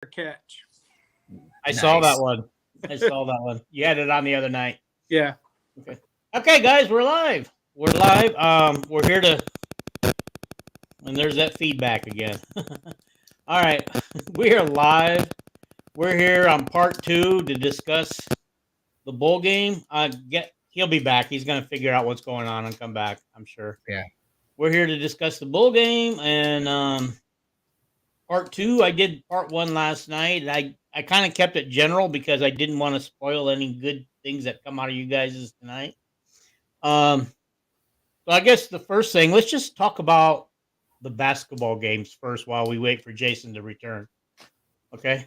catch. I saw that one. I saw that one. You had it on the other night. Yeah. Okay, guys, we're live. We're live. We're here to, and there's that feedback again. All right, we are live. We're here on part 2 to discuss the bowl game. He'll be back. He's gonna figure out what's going on and come back, I'm sure. Yeah. We're here to discuss the bowl game and part 2. I did part 1 last night. I kind of kept it general because I didn't want to spoil any good things that come out of you guys tonight. So I guess the first thing, let's just talk about the basketball games first while we wait for Jason to return. Okay.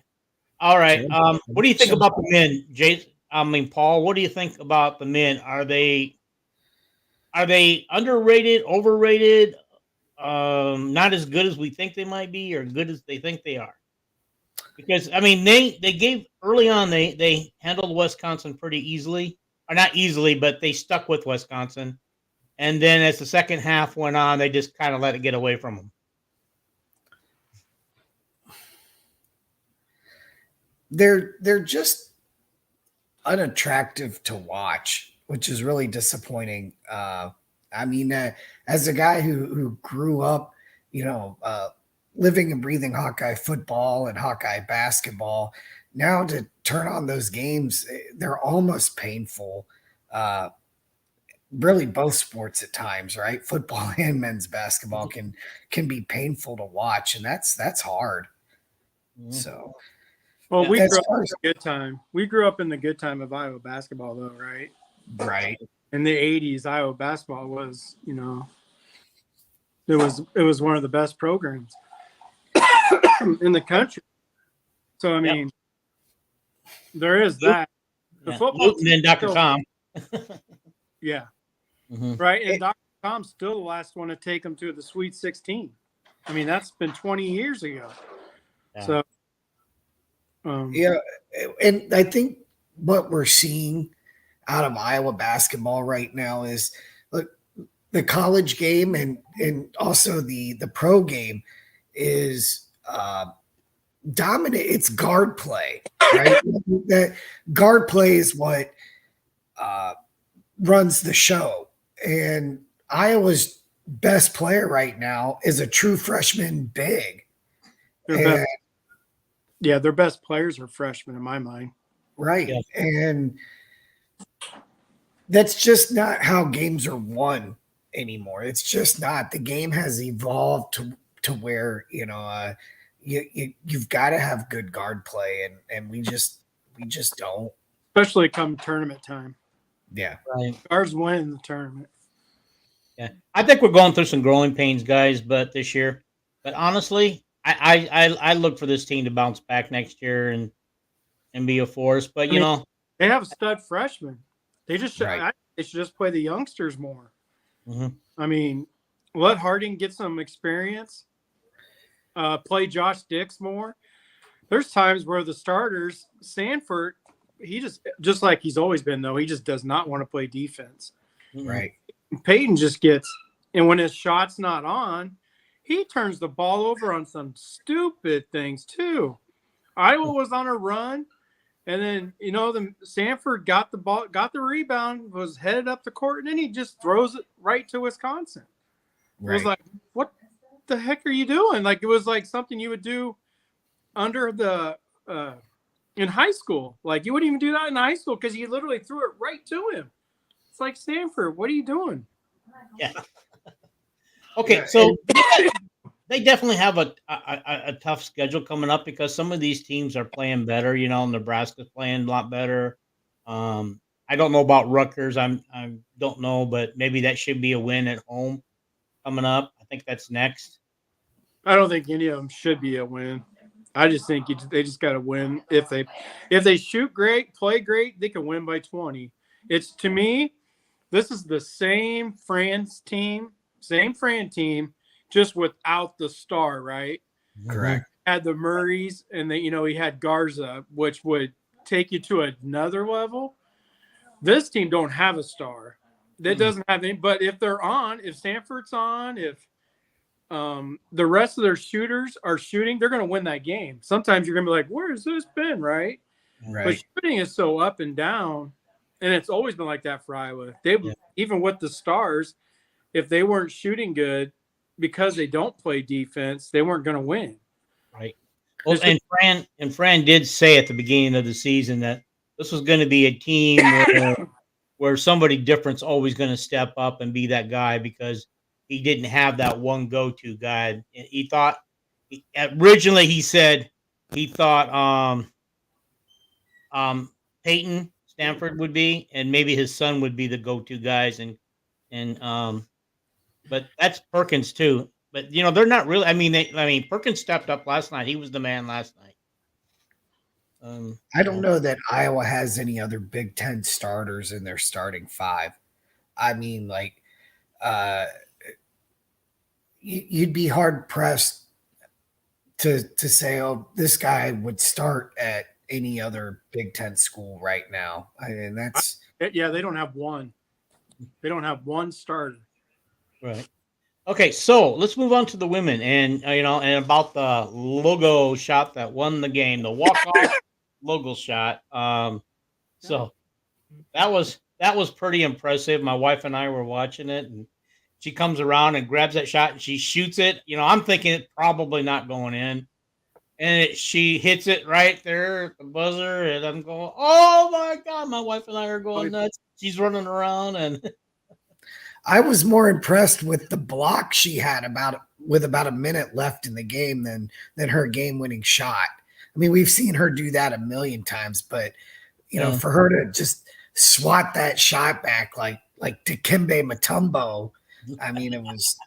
All right. What do you think about the men, Paul? What do you think about the men? Are they underrated, overrated, not as good as we think they might be, or good as they think they are? Because they gave early on, they handled Wisconsin pretty easily, or not easily, but they stuck with Wisconsin. And then as the second half went on, they just kind of let it get away from them. They're just unattractive to watch, which is really disappointing. As a guy who grew up, living and breathing Hawkeye football and Hawkeye basketball, now to turn on those games, they're almost painful. Really both sports at times, right? Football and men's basketball can be painful to watch, and that's hard. So, well, we grew up in the good time. We grew up in the good time of Iowa basketball, though, right? Right. In the 80s, Iowa basketball was, it was one of the best programs in the country. So there is that. The football and then Dr. Tom. Yeah. Mm-hmm. Right. And Dr. Tom's still the last one to take them to the Sweet 16. That's been 20 years ago. Yeah. So, and I think what we're seeing out of Iowa basketball right now is, look, the college game and also the pro game is dominant. It's guard play, right? That guard play is what runs the show. And Iowa's best player right now is a true freshman big. their best players are freshmen in my mind. Right. Yeah. And that's just not how games are won anymore. It's just not. The game has evolved to where, you've got to have good guard play, and we just don't. Especially come tournament time. Yeah. Right. Guards win the tournament. Yeah, I think we're going through some growing pains, guys. But this year, honestly, I look for this team to bounce back next year and be a force. But they have stud freshmen. They just they should just play the youngsters more. Mm-hmm. Let Harding get some experience. Play Josh Dix more. There's times where the starters, Sanford, he just like he's always been, though, he just does not want to play defense. Right. Peyton just gets, and when his shot's not on, he turns the ball over on some stupid things too. Iowa was on a run, and then the Sanford got the ball, got the rebound, was headed up the court, and then he just throws it right to Wisconsin. Right. It was like, what the heck are you doing? Like, it was like something you would do under the in high school. Like, you wouldn't even do that in high school because he literally threw it right to him. It's like, Stanford, what are you doing? Yeah. Okay, so they definitely have a tough schedule coming up because some of these teams are playing better. Nebraska's playing a lot better. I don't know about Rutgers. I don't know, but maybe that should be a win at home coming up. I think that's next. I don't think any of them should be a win. I just think they just got to win. If they shoot great, play great, they can win by 20. It's, to me, this is the same Fran team, just without the star, right? Correct. Had the Murrays, and he had Garza, which would take you to another level. This team don't have a star. That doesn't have any. But if they're on, if Stanford's on, if the rest of their shooters are shooting, they're going to win that game. Sometimes you're going to be like, where has this been, right? But shooting is so up and down, and it's always been like that for Iowa. Even with the Stars, if they weren't shooting good because they don't play defense, they weren't going to win. Right. Well, and Fran did say at the beginning of the season that this was going to be a team where somebody different's always going to step up and be that guy because he didn't have that one go-to guy. He thought originally he said he thought Peyton Stanford would be, and maybe his son would be the go-to guys, but that's Perkins too. But they're not really. I mean, Perkins stepped up last night. He was the man last night. I don't know that Iowa has any other Big Ten starters in their starting five. I mean, like, you'd be hard pressed to say, oh, this guy would start at any other Big Ten school right now. And that's they don't have one. They don't have one starter. Right. Okay, so let's move on to the women, and and about the logo shot that won the game, the walk-off logo shot. So that was pretty impressive. My wife and I were watching it, and she comes around and grabs that shot and she shoots it. I'm thinking it's probably not going in, and she hits it right there at the buzzer, and I'm going, "Oh my God!" My wife and I are going nuts. She's running around and. I was more impressed with the block she had with about a minute left in the game than her game-winning shot. I mean, we've seen her do that a million times, but for her to just swat that shot back like Dikembe Mutombo, I mean, it was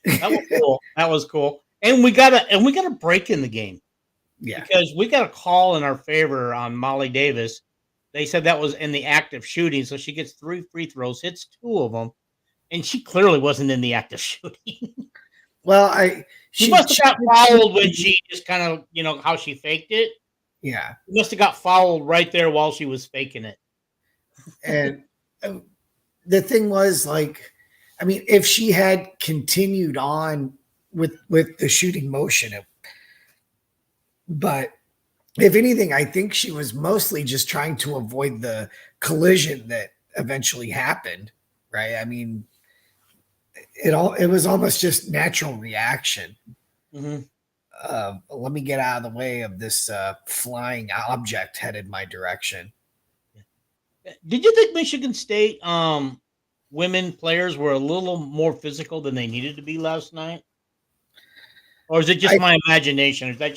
that was cool. That was cool. And we got a break in the game. Yeah, because we got a call in our favor on Molly Davis. They said that was in the act of shooting, so she gets 3 free throws, hits 2 of them. And she clearly wasn't in the act of shooting. Well, she must have got fouled when she just kind of, how she faked it. Yeah. She must have got fouled right there while she was faking it. And the thing was, like, I mean, if she had continued on with the shooting motion, but if anything, I think she was mostly just trying to avoid the collision that eventually happened. Right. I mean, it was almost just natural reaction. Mm-hmm. Let me get out of the way of this flying object headed my direction. Did you think Michigan State women players were a little more physical than they needed to be last night? Or is it just my imagination? Is that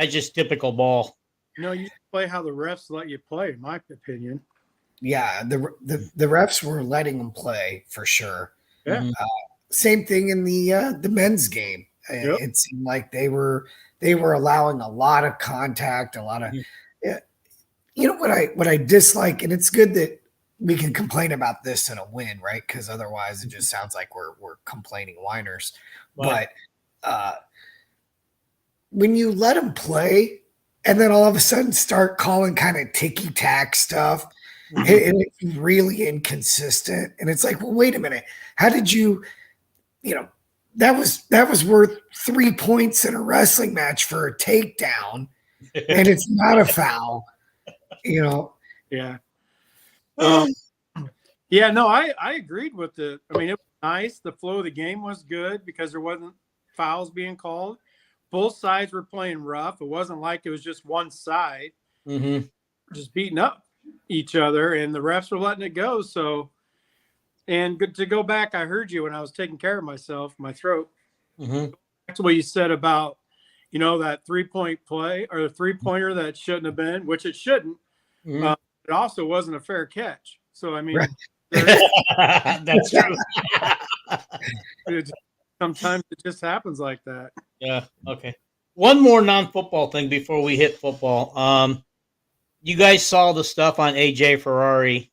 just typical ball? You play how the refs let you play, in my opinion. Yeah, the refs were letting them play for sure. Yeah. Same thing in the men's game. Yep. It seemed like they were allowing a lot of contact, a lot of. What I dislike, and it's good that we can complain about this in a win, right? Because otherwise, it just sounds like we're complaining whiners. Right. But when you let them play, and then all of a sudden start calling kind of ticky-tack stuff. And it's really inconsistent. And it's like, well, wait a minute. How did that was worth 3 points in a wrestling match for a takedown, and it's not a foul, Yeah. No, I agreed with it. I mean, it was nice. The flow of the game was good because there wasn't fouls being called. Both sides were playing rough. It wasn't like it was just one side. Mm-hmm. Just beating up each other, and the refs were letting it go. So, and good to go back, I heard you when I was taking care of myself, my throat. Mm-hmm. That's what you said about, that 3-point play or the 3-pointer that shouldn't have been, which it shouldn't. Mm-hmm. It also wasn't a fair catch. So, I mean, right. That's true. Sometimes it just happens like that. Yeah. Okay. One more non-football thing before we hit football. You guys saw the stuff on AJ Ferrari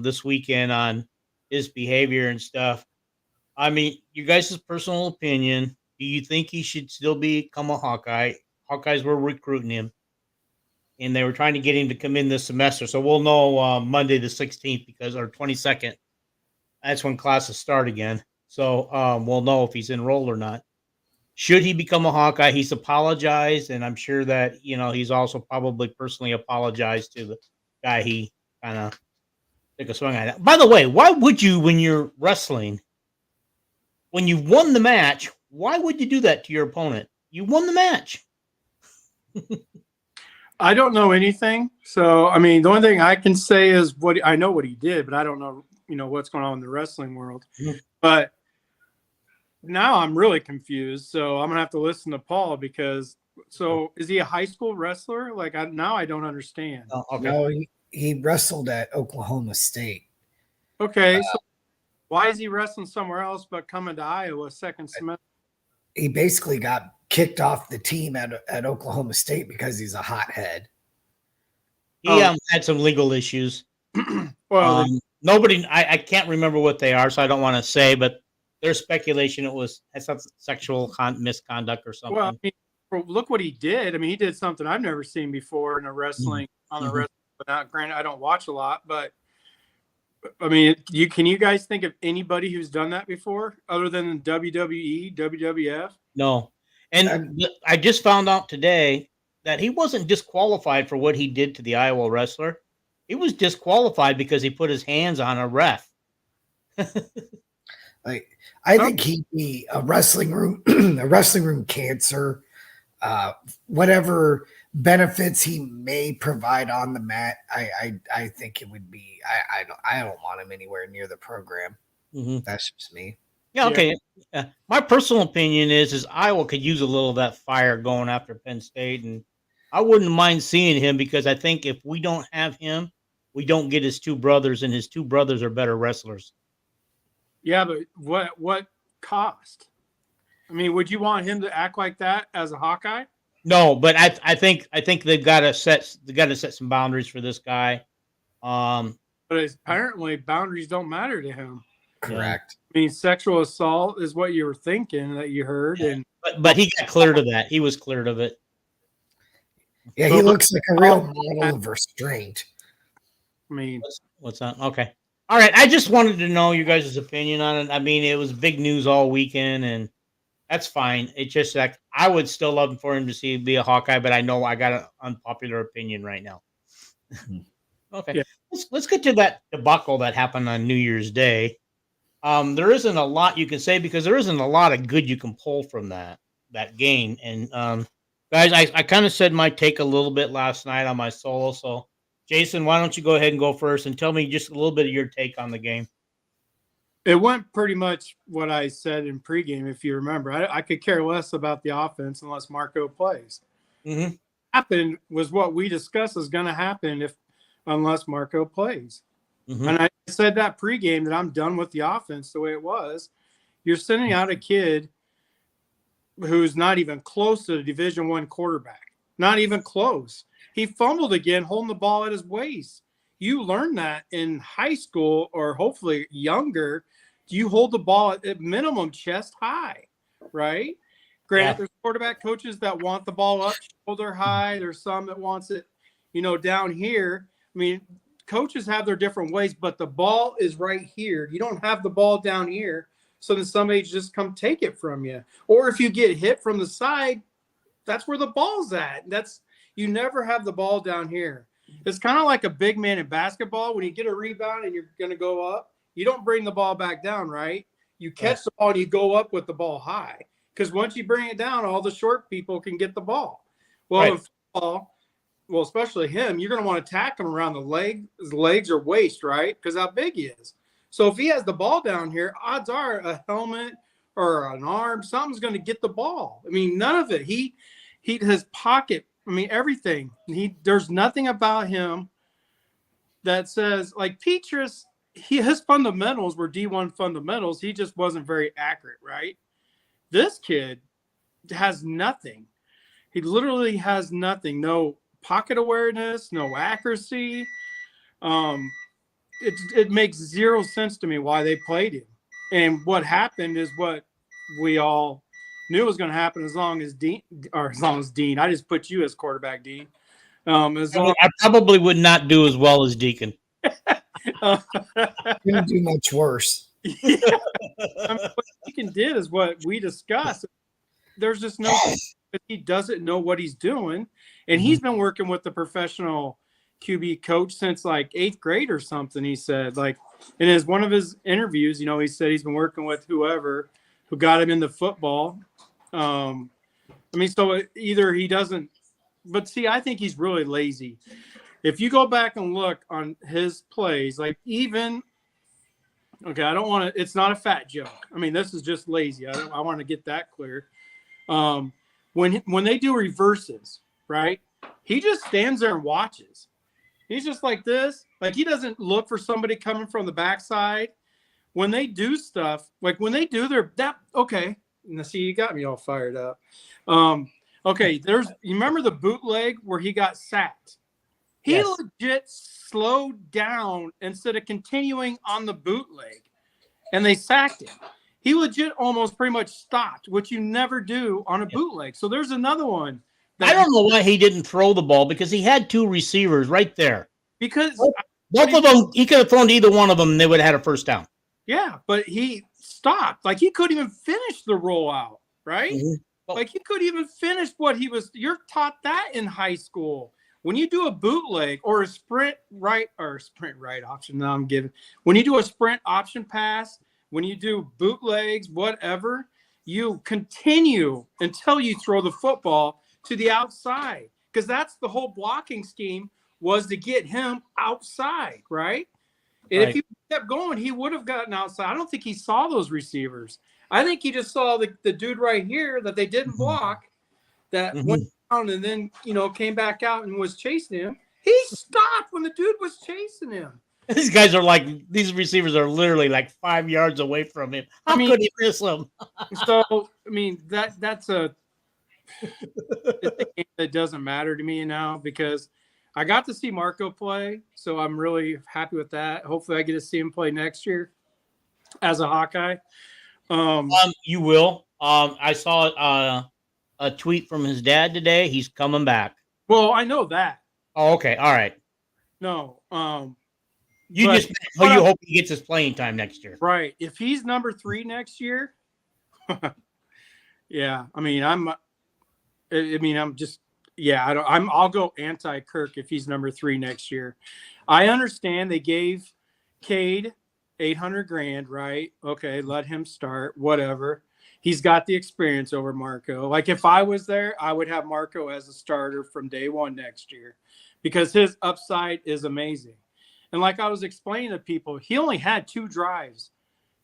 this weekend on his behavior and stuff. I mean, you guys' personal opinion, do you think he should still become a Hawkeye? Hawkeyes were recruiting him, and they were trying to get him to come in this semester. So we'll know Monday the 16th or 22nd. That's when classes start again. So we'll know if he's enrolled or not. should he become a Hawkeye, he's apologized, and I'm sure that he's also probably personally apologized to the guy he kind of took a swing at. By the way, why would you, when you're wrestling, when you won the match, why would you do that to your opponent? You won the match. I don't know anything. So, I mean, the only thing I can say is I know what he did, but I don't know, what's going on in the wrestling world. Mhm. But now I'm really confused. So I'm going to have to listen to Paul because, is he a high school wrestler? Like, now I don't understand. Oh, okay. No, he wrestled at Oklahoma State. Okay. So why is he wrestling somewhere else but coming to Iowa second semester? He basically got kicked off the team at Oklahoma State because he's a hothead. He had some legal issues. Well, nobody, I can't remember what they are, so I don't want to say, but there's speculation it was some sexual misconduct or something. well, I mean, look what he did. I mean, he did something I've never seen before in a wrestling on the wrestling. But not, granted, I don't watch a lot, but I mean, can you guys think of anybody who's done that before other than WWE, WWF? No. And I just found out today that he wasn't disqualified for what he did to the Iowa wrestler. He was disqualified because he put his hands on a ref. Like, I think he'd be a wrestling room cancer. Whatever benefits he may provide on the mat, I think it would be. I don't want him anywhere near the program. Mm-hmm. That's just me. Yeah, okay. My personal opinion is Iowa could use a little of that fire going after Penn State, and I wouldn't mind seeing him because I think if we don't have him, we don't get his two brothers, and his two brothers are better wrestlers. Yeah, but what cost? I mean, would you want him to act like that as a Hawkeye? No, but I think they've got to set some boundaries for this guy. But apparently boundaries don't matter to him. Correct. I mean, sexual assault is what you were thinking that you heard, and but he got cleared of that. He was cleared of it. Yeah, he looks like a real model of restraint. I mean, what's that? Okay. All right. I just wanted to know you guys' opinion on it. I mean, it was big news all weekend, and that's fine. It's just like I would still love for him to be a Hawkeye, but I know I got an unpopular opinion right now. Okay. Yeah. Let's get to that debacle that happened on New Year's Day. There isn't a lot you can say because there isn't a lot of good you can pull from that game. And guys, I kind of said my take a little bit last night on my solo. So, Jason, why don't you go ahead and go first and tell me just a little bit of your take on the game? It went pretty much what I said in pregame, if you remember. I could care less about the offense unless Marco plays. Mm-hmm. What happened was what we discussed is going to happen unless Marco plays. Mm-hmm. And I said that pregame that I'm done with the offense the way it was. You're sending out a kid who's not even close to the Division I quarterback. Not even close. He fumbled again, holding the ball at his waist. You learn that in high school or hopefully younger. You hold the ball at minimum chest high, right? Granted, there's quarterback coaches that want the ball up shoulder high. There's some that wants it, down here. I mean, coaches have their different ways, but the ball is right here. You don't have the ball down here, so then somebody just come take it from you. Or if you get hit from the side, that's where the ball's at. You never have the ball down here. It's kind of like a big man in basketball. When you get a rebound and you're going to go up, you don't bring the ball back down, right? You catch the ball and you go up with the ball high. Because once you bring it down, all the short people can get the ball. Well, in football, especially him, you're going to want to attack him around his legs or waist, right? Because how big he is. So if he has the ball down here, odds are a helmet or an arm, something's going to get the ball. I mean, none of it. He his pocket. I mean, everything. There's nothing about him that says, like Petrus, his fundamentals were D1 fundamentals. He just wasn't very accurate, right? This kid has nothing. He literally has nothing. No pocket awareness, no accuracy. It makes zero sense to me why they played him. And what happened is what we all knew was going to happen as long as Dean. I just put you as quarterback, Dean. I probably would not do as well as Deacon. Didn't do much worse. Yeah. I mean, what Deacon did is what we discussed. there's just no he doesn't know what he's doing, and he's been working with the professional QB coach since like 8th grade or something. He said, like, in one of his interviews, he said he's been working with whoever who got him into football. So either he doesn't, but see, I think he's really lazy. If you go back and look on his plays, like even, okay, I don't want to, it's not a fat joke. This is just lazy. I want to get that clear. When they do reverses, right, he just stands there and watches. He's just like this. Like, he doesn't look for somebody coming from the backside. When they do stuff, like when they do okay. Now, see, you got me all fired up. Okay, you remember the bootleg where he got sacked? He Yes. legit slowed down instead of continuing on the bootleg, and they sacked him. He legit almost pretty much stopped, which you never do on a bootleg. So there's another one. I don't know why he didn't throw the ball, because he had 2 receivers right there. Because both of them, he could have thrown to either one of them, and they would have had a first down. Yeah, but he stopped. Like, he couldn't even finish the rollout, right? Mm-hmm. Like, he couldn't even finish what he was. You're taught that in high school. When you do a bootleg or a sprint right option, now I'm giving. When you do a sprint option pass, when you do bootlegs, whatever, you continue until you throw the football to the outside, because that's the whole blocking scheme, was to get him outside, right? And if he kept going, he would have gotten outside. I don't think he saw those receivers. I think he just saw the dude right here that they didn't block, that went down and then, came back out and was chasing him. He stopped when the dude was chasing him. These receivers are literally like 5 yards away from him. How could he miss them? So, that's it's a game that doesn't matter to me now, because I got to see Marco play, so I'm really happy with that. Hopefully I get to see him play next year as a Hawkeye. You will. I saw a tweet from his dad today. He's coming back. Well, I know that. Oh, okay. All right. No. You hope he gets his playing time next year. Right. If he's number 3 next year, yeah. I'll go anti-Kirk if he's number 3 next year. I understand they gave Cade $800,000, right? Okay, let him start, whatever. He's got the experience over Marco. Like, if I was there, I would have Marco as a starter from day 1 next year, because his upside is amazing. And like I was explaining to people, he only had 2 drives.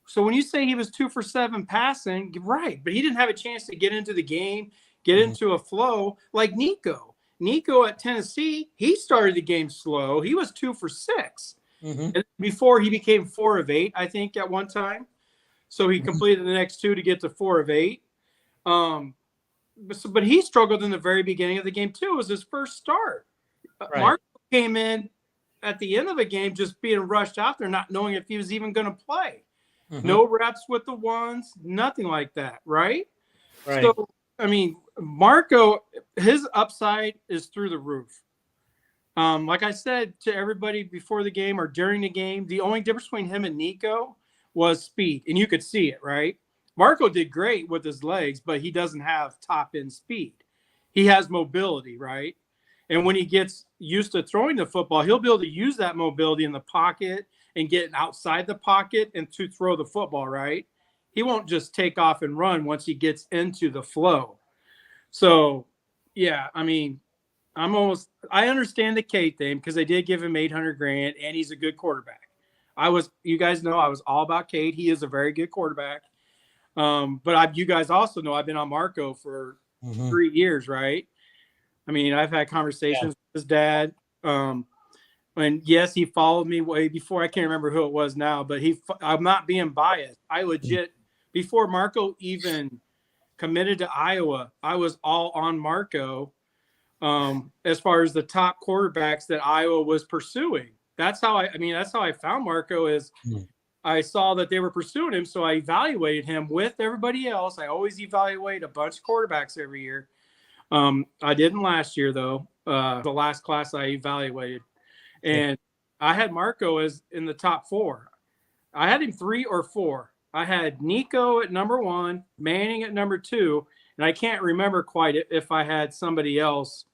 So when you say he was 2 for 7 passing, right, but he didn't have a chance to get into the game, get into a flow like Nico. Nico at Tennessee, he started the game slow. He was 2 for 6. And before he became 4 of 8, I think, at one time. So he completed the next 2 to get to 4 of 8. But he struggled in the very beginning of the game too. It was his first start. Right. Marco came in at the end of the game just being rushed out there, not knowing if he was even going to play. No reps with the ones, nothing like that, right? So, Marco, his upside is through the roof. Like I said to everybody before the game or during the game, the only difference between him and Nico was speed, and you could see it, right? Marco did great with his legs, but he doesn't have top-end speed. He has mobility, right? And when he gets used to throwing the football, he'll be able to use that mobility in the pocket and get outside the pocket and to throw the football, right? He won't just take off and run once he gets into the flow. So, yeah, I understand the K thing, because they did give him $800,000 and he's a good quarterback. You guys know I was all about Cade. He is a very good quarterback. But you guys also know I've been on Marco for 3 years, right? I've had conversations with his dad. And yes, he followed me way before. I can't remember who it was now, but I'm not being biased. I legit, before Marco even committed to Iowa, I was all on Marco as far as the top quarterbacks that Iowa was pursuing. That's how I found Marco is I saw that they were pursuing him. So I evaluated him with everybody else. I always evaluate a bunch of quarterbacks every year. I didn't last year though. The last class I evaluated, and I had Marco as in the top 4. I had him 3 or 4. I had Nico at number 1, Manning at number 2, And I can't remember quite if I had somebody else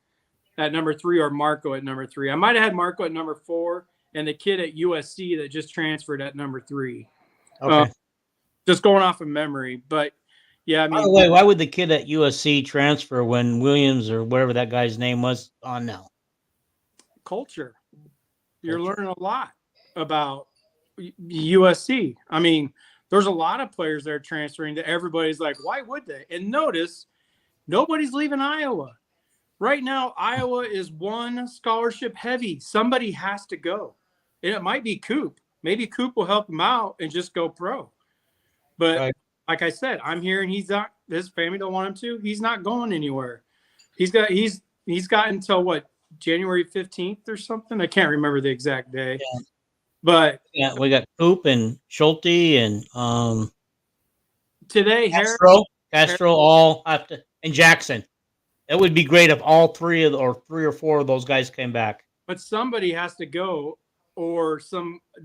at number 3 or Marco at number 3. I might have had Marco at number 4 and the kid at USC that just transferred at number 3. Okay. Just going off of memory. But, yeah, I By the mean, way, why would the kid at USC transfer when Williams or whatever that guy's name was on now? culture. You're learning a lot about USC. I mean, there's a lot of players that are transferring that everybody's like, why would they? And notice, nobody's leaving Iowa. Right now, Iowa is one scholarship heavy. Somebody has to go. And it might be Coop. Maybe Coop will help him out and just go pro. But like I said, I'm hearing he's not, his family don't want him to. He's not going anywhere. He's got until what, January 15th or something? I can't remember the exact day. Yeah. But yeah, we got Coop and Schulte and today Castro all have to, and Jackson. It would be great if all three or four of those guys came back. But somebody has to go, or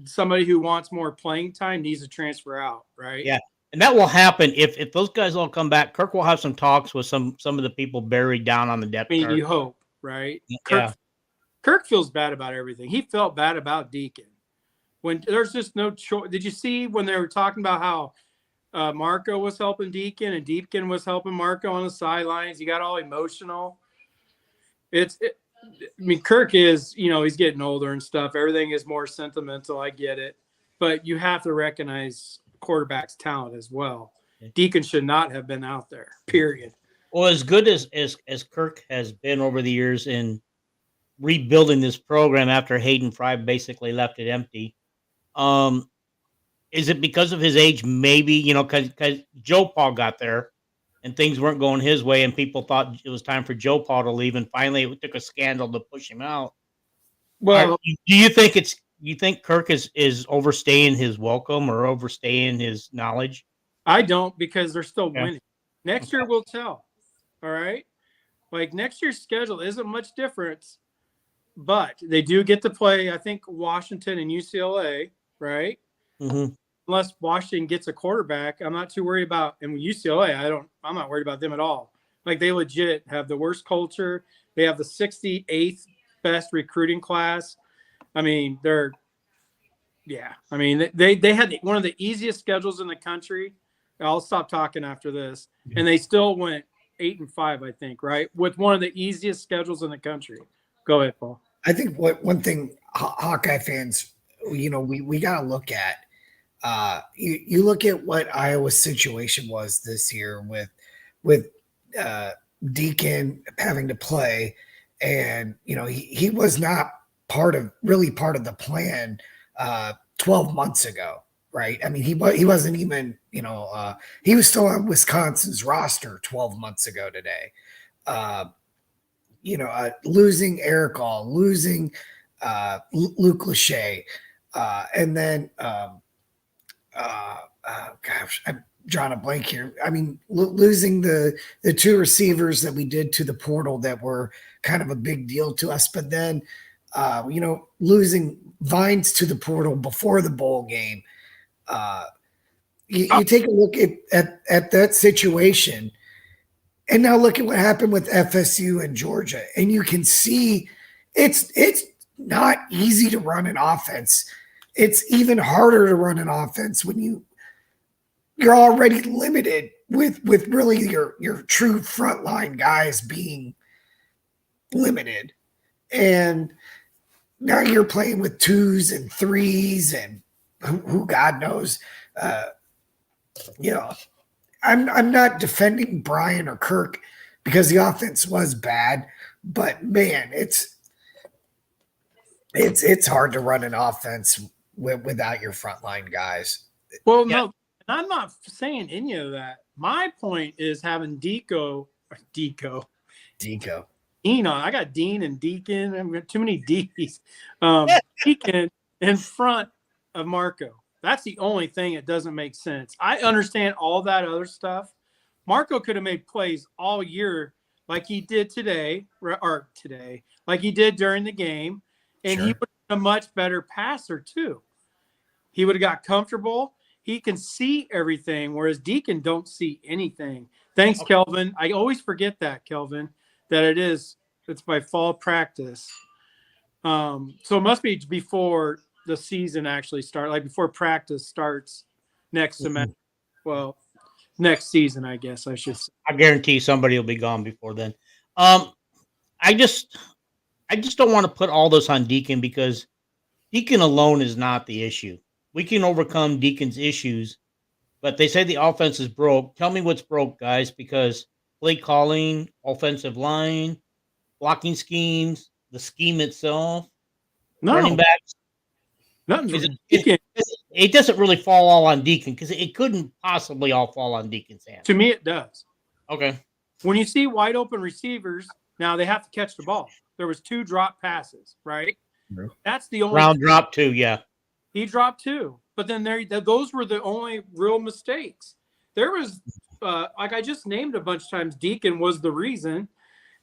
somebody who wants more playing time needs to transfer out, right? Yeah. And that will happen if those guys all come back. Kirk will have some talks with some of the people buried down on the depth chart. You hope, right? Yeah. Kirk feels bad about everything. He felt bad about Deacon. When there's just no choice. Did you see when they were talking about how Marco was helping Deacon and Deacon was helping Marco on the sidelines? He got all emotional. I mean, Kirk is, he's getting older and stuff. Everything is more sentimental. I get it. But you have to recognize quarterback's talent as well. Deacon should not have been out there, period. Well, as good as Kirk has been over the years in rebuilding this program after Hayden Fry basically left it empty, is it because of his age? Maybe, because Joe Paul got there and things weren't going his way and people thought it was time for Joe Paul to leave, and finally it took a scandal to push him out. Well, do you think Kirk is overstaying his welcome or overstaying his knowledge? I don't, because they're still winning. Next year we'll tell. All right? Like, next year's schedule isn't much different, but they do get to play, I think, Washington and UCLA, right? Mm-hmm. Unless Washington gets a quarterback, I'm not too worried about. And UCLA, I'm not worried about them at all. Like, they legit have the worst culture. They have the 68th best recruiting class. I mean, they had one of the easiest schedules in the country. I'll stop talking after this. And they still went 8-5, I think, right? With one of the easiest schedules in the country. Go ahead, Paul. I think one thing Hawkeye fans, we got to look at, you look at what Iowa's situation was this year with Deacon having to play, and he was not part of the plan 12 months ago, right? I mean, he wasn't even, he was still on Wisconsin's roster 12 months ago today. Losing Eric All, losing Luke Lachey, and then gosh, I'm drawing a blank here. I mean, losing the two receivers that we did to the portal that were kind of a big deal to us, but then losing Vines to the portal before the bowl game. You take a look at that situation, and now look at what happened with FSU and Georgia, and you can see it's not easy to run an offense. It's even harder to run an offense when you're already limited with really your true frontline guys being limited, and now you're playing with 2s and 3s and who God knows. I'm not defending Brian or Kirk because the offense was bad, but man, it's hard to run an offense without your frontline guys. Well, no, I'm not saying any of that. My point is having Dean on. I got Dean and Deacon. I've got too many D's. Deacon in front of Marco. That's the only thing that doesn't make sense. I understand all that other stuff. Marco could have made plays all year like he did like he did during the game, and he would have been a much better passer too. He would have got comfortable. He can see everything, whereas Deacon don't see anything. Thanks, Kelvin. I always forget that, Kelvin, that it's by fall practice. So it must be before the season actually starts, like before practice starts next semester. Well, next season, I guess I should say. I guarantee somebody will be gone before then. I just don't want to put all this on Deacon because Deacon alone is not the issue. We can overcome Deacon's issues, but they say the offense is broke. Tell me what's broke, guys, because play calling, offensive line, blocking schemes, the scheme itself, running No, backs. nothing's It doesn't really fall all on Deacon because it couldn't possibly all fall on Deacon's hands. To me, it does. Okay. When you see wide open receivers, now they have to catch the ball. There was 2 drop passes, right? Yeah. That's the only Round drop 2, yeah. He dropped 2, but then those were the only real mistakes. There was, like I just named a bunch of times, Deacon was the reason.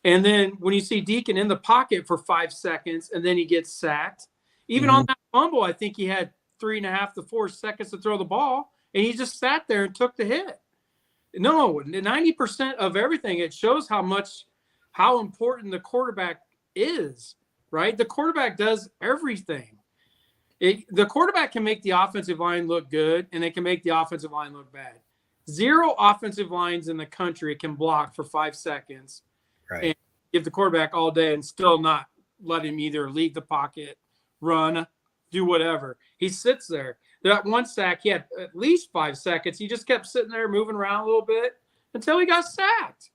And then when you see Deacon in the pocket for 5 seconds and then he gets sacked, even on that fumble, I think he had 3.5 to 4 seconds to throw the ball, and he just sat there and took the hit. No, 90% of everything, it shows how important the quarterback is, right? The quarterback does everything. The quarterback can make the offensive line look good, and it can make the offensive line look bad. 0 offensive lines in the country can block for 5 seconds and give the quarterback all day and still not let him either leave the pocket, run, do whatever. He sits there. That one sack, he had at least 5 seconds. He just kept sitting there moving around a little bit until he got sacked.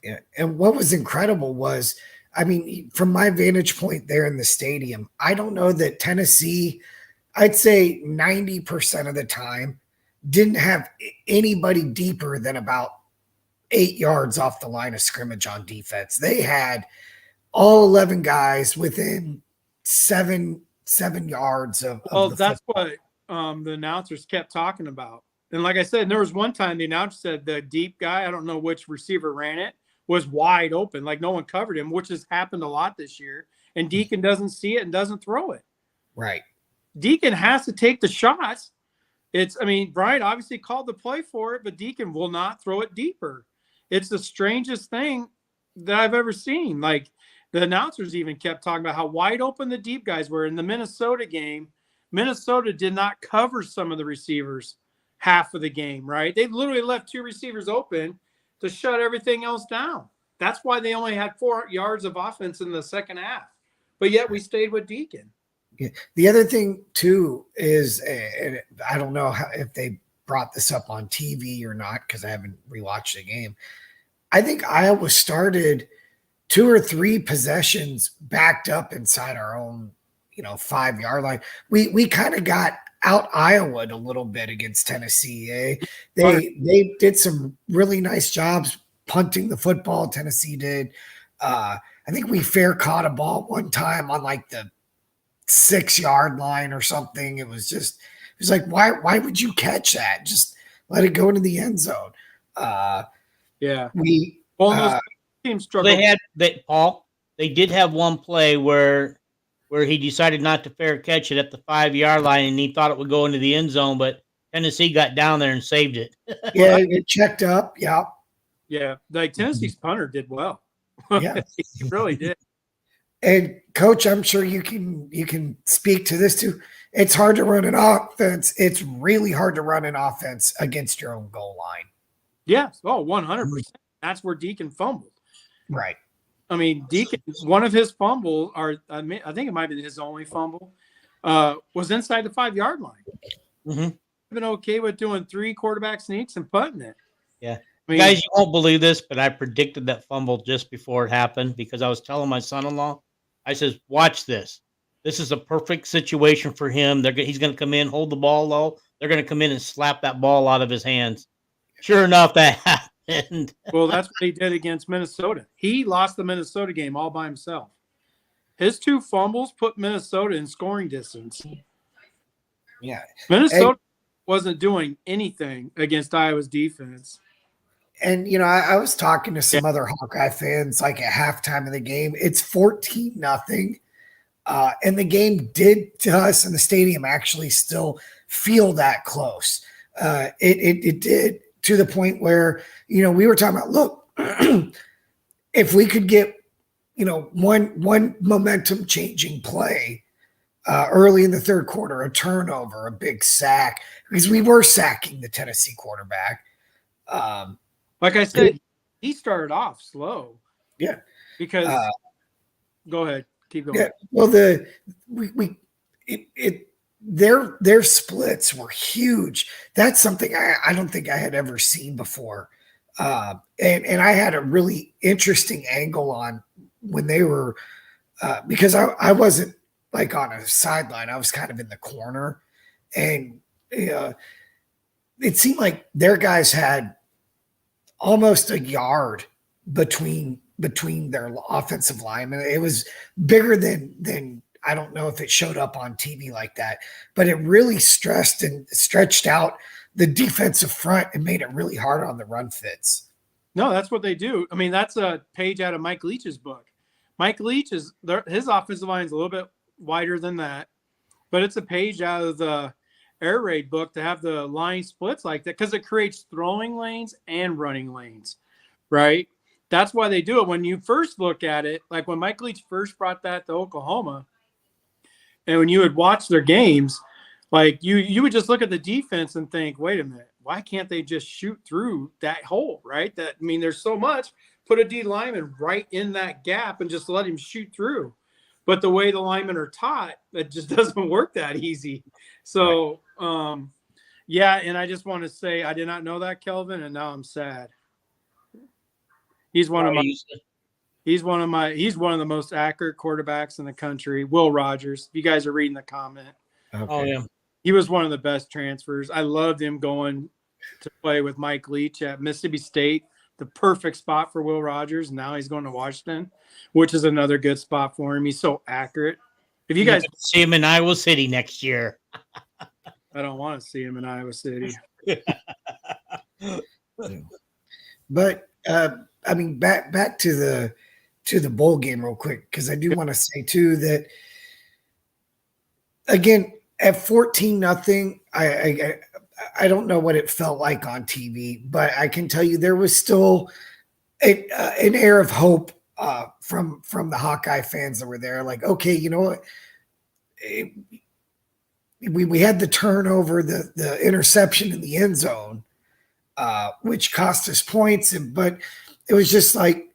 Yeah. And what was incredible was, I mean, from my vantage point there in the stadium, I don't know that Tennessee, I'd say 90% of the time, didn't have anybody deeper than about 8 yards off the line of scrimmage on defense. They had all 11 guys within seven yards of Well, the that's football. what the announcers kept talking about. And like I said, there was one time the announcer said the deep guy, I don't know which receiver ran it, was wide open, like no one covered him, which has happened a lot this year. And Deacon doesn't see it and doesn't throw it. Right. Deacon has to take the shots. Brian obviously called the play for it, but Deacon will not throw it deeper. It's the strangest thing that I've ever seen. Like the announcers even kept talking about how wide open the deep guys were in the Minnesota game. Minnesota did not cover some of the receivers half of the game, right? They literally left 2 receivers open to shut everything else down. That's why they only had 4 yards of offense in the second half. But yet we stayed with Deacon. Yeah. The other thing, too, is, and I don't know if they brought this up on TV or not because I haven't rewatched the game. I think Iowa started 2 or 3 possessions backed up inside our own, 5-yard line. We kind of got out Iowa'd a little bit against Tennessee. They did some really nice jobs punting the football. Tennessee did. I think we fair caught a ball one time on like the 6-yard line or something. It was like, why would you catch that? Just let it go into the end zone. Yeah. Those teams struggled. They did have one play where he decided not to fair catch it at the 5-yard line, and he thought it would go into the end zone, but Tennessee got down there and saved it. Yeah, it checked up. Yeah. Yeah. Like Tennessee's punter did well. Yeah. He really did. And Coach, I'm sure you can speak to this too. It's hard to run an offense. It's really hard to run an offense against your own goal line. Yes. Oh, 100%. That's where Deacon fumbled. Right. I mean, Deacon, one of his fumbles, or I think it might have been his only fumble, was inside the 5-yard line. Mm-hmm. I've been okay with doing 3 quarterback sneaks and punting it. Yeah. Guys, you won't believe this, but I predicted that fumble just before it happened because I was telling my son-in-law, I says, watch this. This is a perfect situation for him. He's going to come in, hold the ball low. They're going to come in and slap that ball out of his hands. Sure enough, that happened. Well, that's what he did against Minnesota. He lost the Minnesota game all by himself. His 2 fumbles put Minnesota in scoring distance. Yeah. Minnesota wasn't doing anything against Iowa's defense. And, I was talking to some other Hawkeye fans like at halftime of the game. It's 14-0. And the game did to us in the stadium actually still feel that close. It did to the point where, we were talking about, look, if we could get, one momentum changing play early in the third quarter, a turnover, a big sack, because we were sacking the Tennessee quarterback. Like I said, he started off slow. Yeah. Because go ahead, keep going. Yeah. Well, their splits were huge. That's something I don't think I had ever seen before. And I had a really interesting angle on when they were because I wasn't like on a sideline. I was kind of in the corner, and it seemed like their guys had almost a yard between their offensive linemen. It was bigger than I don't know if it showed up on TV like that, but it really stressed and stretched out the defensive front and made it really hard on the run fits. No, that's what they do. I mean, that's a page out of Mike Leach's book. Mike Leach his offensive line is a little bit wider than that, but it's a page out of the air raid book to have the line splits like that because it creates throwing lanes and running lanes, right? That's why they do it. When you first look at it, like when Mike Leach first brought that to Oklahoma, and when you would watch their games, like you would just look at the defense and think, wait a minute, why can't they just shoot through that hole, right? There's so much. Put a D lineman right in that gap and just let him shoot through. But the way the linemen are taught, it just doesn't work that easy. So, yeah, and I just want to say I did not know that, Kelvin, and now I'm sad. He's one of the most accurate quarterbacks in the country. Will Rogers. If you guys are reading the comment. Okay. Oh yeah. He was one of the best transfers. I loved him going to play with Mike Leach at Mississippi State. The perfect spot for Will Rogers. Now he's going to Washington, which is another good spot for him. He's so accurate. If you guys see him in Iowa City next year. I don't want to see him in Iowa City. But I mean, back to the bowl game real quick, because I do want to say too that again at 14-0, I don't know what it felt like on TV, but I can tell you there was still an air of hope from the Hawkeye fans that were there. Like, okay, you know what? We had the turnover, the interception in the end zone, which cost us points, but it was just like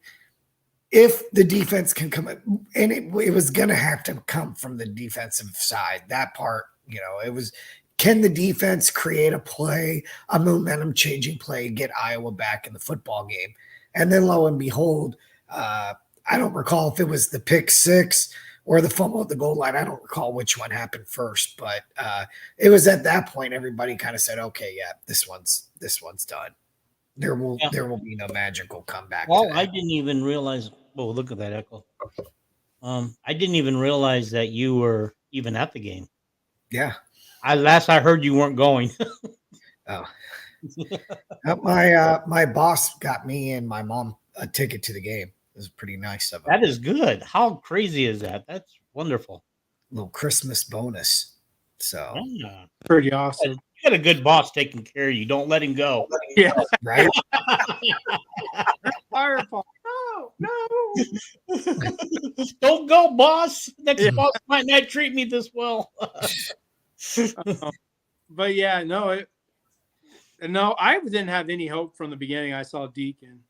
if the defense can come, and it was going to have to come from the defensive side. That part, it was. Can the defense create a play, a momentum-changing play, get Iowa back in the football game? And then, lo and behold, I don't recall if it was the pick six or the fumble at the goal line. I don't recall which one happened first, but it was at that point everybody kind of said, "Okay, yeah, this one's done. There will be no magical comeback." Well, I didn't even realize. Oh, look at that echo. I didn't even realize that you were even at the game. Yeah. Last I heard, you weren't going. Oh, my boss got me and my mom a ticket to the game. It was pretty nice of him. That is good. How crazy is that? That's wonderful. Little Christmas bonus. So pretty awesome. You got a good boss taking care of you. Don't let him go. Yeah, right. Fireball. No. Don't go, boss. Next boss might not treat me this well. But yeah, no, I didn't have any hope from the beginning. I saw Deacon,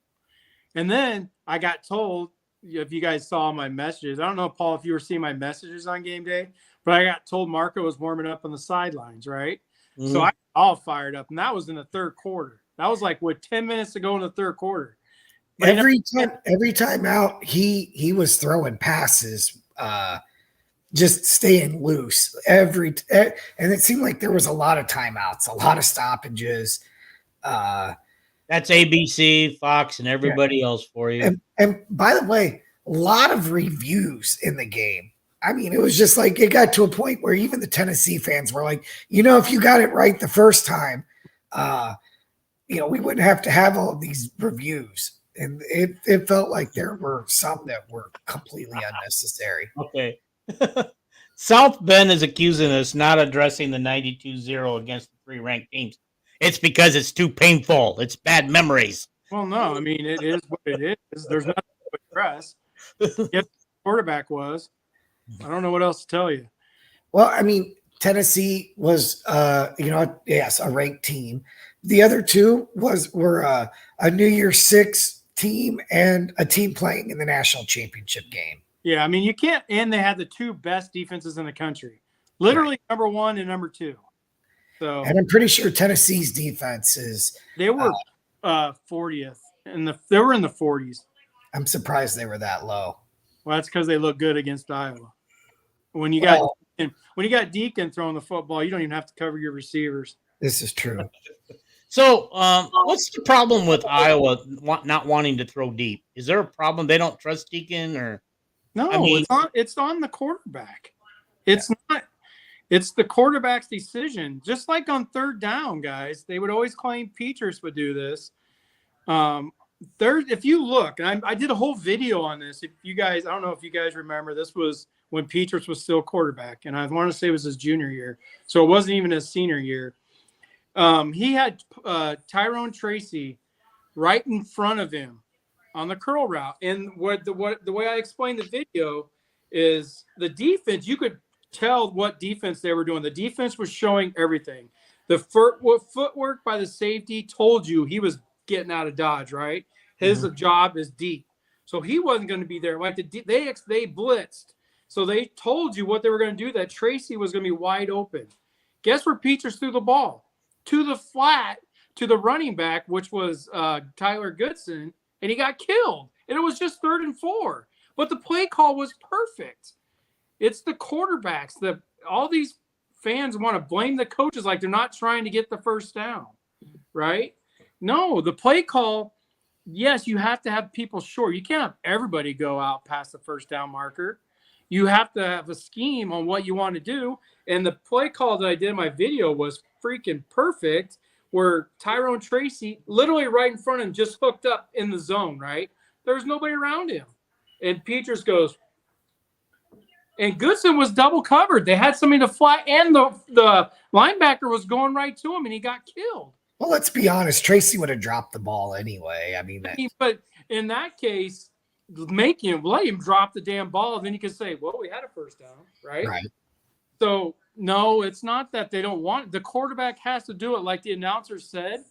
and then I got told, if you guys saw my messages, I don't know, Paul, if you were seeing my messages on game day, but I got told Marco was warming up on the sidelines, right? Mm-hmm. So I all fired up, and that was in the third quarter. That was like 10 minutes to go in the third quarter. But every time out, he was throwing passes. Just staying loose and it seemed like there was a lot of timeouts, a lot of stoppages. That's ABC, Fox, and everybody else for you. And by the way, a lot of reviews in the game. I mean, it was just like it got to a point where even the Tennessee fans were like, if you got it right the first time, we wouldn't have to have all of these reviews. And it felt like there were some that were completely unnecessary. Okay. South Bend is accusing us not addressing the 92-0 against the three ranked teams. It's because it's too painful. It's bad memories. Well, no, I mean it is what it is. There's nothing to address. Yes, quarterback was. I don't know what else to tell you. Well, I mean, Tennessee was, yes, a ranked team. The other two were a New Year's Six team and a team playing in the national championship game. Yeah, I mean you can't. And they had the two best defenses in the country, literally number 1 and number 2. So, and I'm pretty sure Tennessee's defense is. They were 40th, and they were in the 40s. I'm surprised they were that low. Well, that's because they look good against Iowa. When you got Deacon throwing the football, you don't even have to cover your receivers. This is true. So, what's the problem with Iowa not wanting to throw deep? Is there a problem? They don't trust Deacon, or No, I mean, it's on the quarterback. It's not. It's the quarterback's decision. Just like on third down, guys, they would always claim Peters would do this. If you look, and I did a whole video on this. If you guys, I don't know if you guys remember, this was when Peters was still quarterback, and I want to say it was his junior year, so it wasn't even his senior year. He had Tyrone Tracy right in front of him on the curl route, and the way I explained the video is the defense. You could tell what defense they were doing. The defense was showing everything. The footwork by the safety told you he was getting out of dodge, right? His job is deep. So he wasn't going to be there. Like they blitzed. So they told you what they were going to do, that Tracy was going to be wide open. Guess where Peters threw the ball? To the flat, to the running back, which was Tyler Goodson, and he got killed. And it was just 3rd and 4. But the play call was perfect. It's the quarterbacks. All these fans want to blame the coaches like they're not trying to get the first down, right? No, the play call, yes, you have to have people short. You can't have everybody go out past the first down marker. You have to have a scheme on what you want to do. And the play call that I did in my video was freaking perfect, where Tyrone Tracy, literally right in front of him, just hooked up in the zone, right? There was nobody around him. And Peters goes, and Goodson was double covered. They had somebody to fly, and the linebacker was going right to him, and he got killed. Well, let's be honest. Tracy would have dropped the ball anyway. I mean, but in that case, let him drop the damn ball. Then you can say, well, we had a first down, right? Right. So, no, it's not that they don't want it. The quarterback has to do it like the announcer said.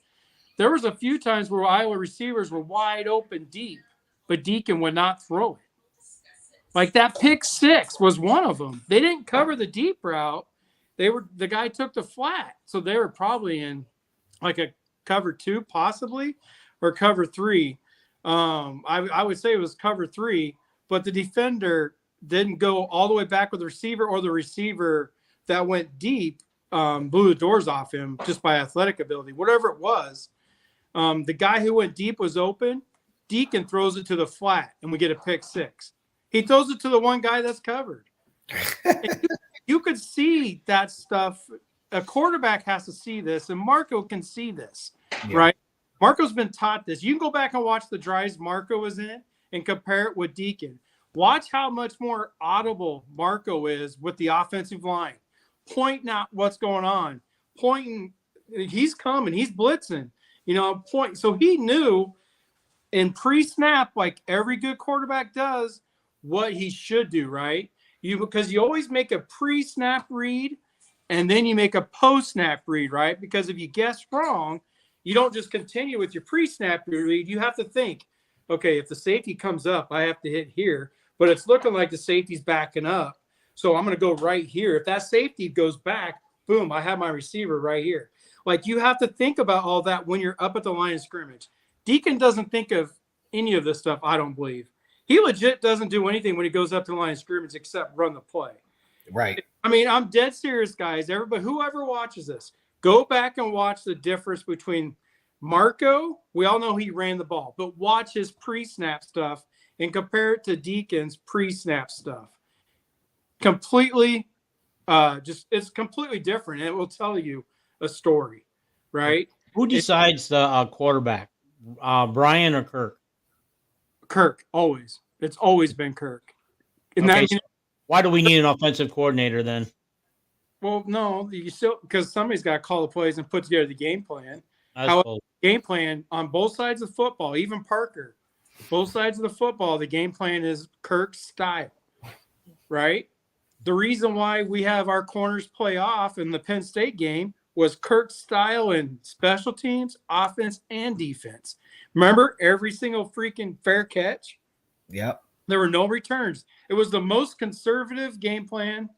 There was a few times where Iowa receivers were wide open deep, but Deacon would not throw it. Like that pick 6 was one of them. They didn't cover the deep route. The guy took the flat. So they were probably in like a cover 2 possibly, or cover 3. I would say it was cover 3, but the defender didn't go all the way back with the receiver, or the receiver that went deep blew the doors off him just by athletic ability, whatever it was. The guy who went deep was open. Deacon throws it to the flat, and we get a pick 6. He throws it to the one guy that's covered. You could see that stuff. A quarterback has to see this, and Marco can see this, right? Marco's been taught this. You can go back and watch the drives Marco was in and compare it with Deacon. Watch how much more audible Marco is with the offensive line, pointing out what's going on, pointing. He's coming. He's blitzing. Point. So he knew in pre-snap, like every good quarterback does, what he should do, right? Because you always make a pre-snap read and then you make a post-snap read, right? Because if you guess wrong, you don't just continue with your pre-snap read. You have to think, okay, if the safety comes up, I have to hit here, but it's looking like the safety's backing up. So I'm going to go right here. If that safety goes back, boom, I have my receiver right here. Like you have to think about all that when you're up at the line of scrimmage. Deacon doesn't think of any of this stuff, I don't believe. He legit doesn't do anything when he goes up to the line of scrimmage except run the play. Right. I mean, I'm dead serious, guys. Everybody, whoever watches this, go back and watch the difference between Marco. We all know he ran the ball, but watch his pre-snap stuff and compare it to Deacon's pre-snap stuff. Completely, it's completely different, and it will tell you a story, right? Who decides the quarterback, Brian or Kirk? Kirk, always. It's always been Kirk. Okay, so why do we need an offensive coordinator then? Well, no, you still because somebody's got to call the plays and put together the game plan. I How suppose. game plan on both sides of football, even Parker, both sides of the football, the game plan is Kirk's style, right? The reason why we have our corners play off in the Penn State game was Kirk's style in special teams, offense, and defense. Remember every single freaking fair catch? Yep. There were no returns. It was the most conservative game plan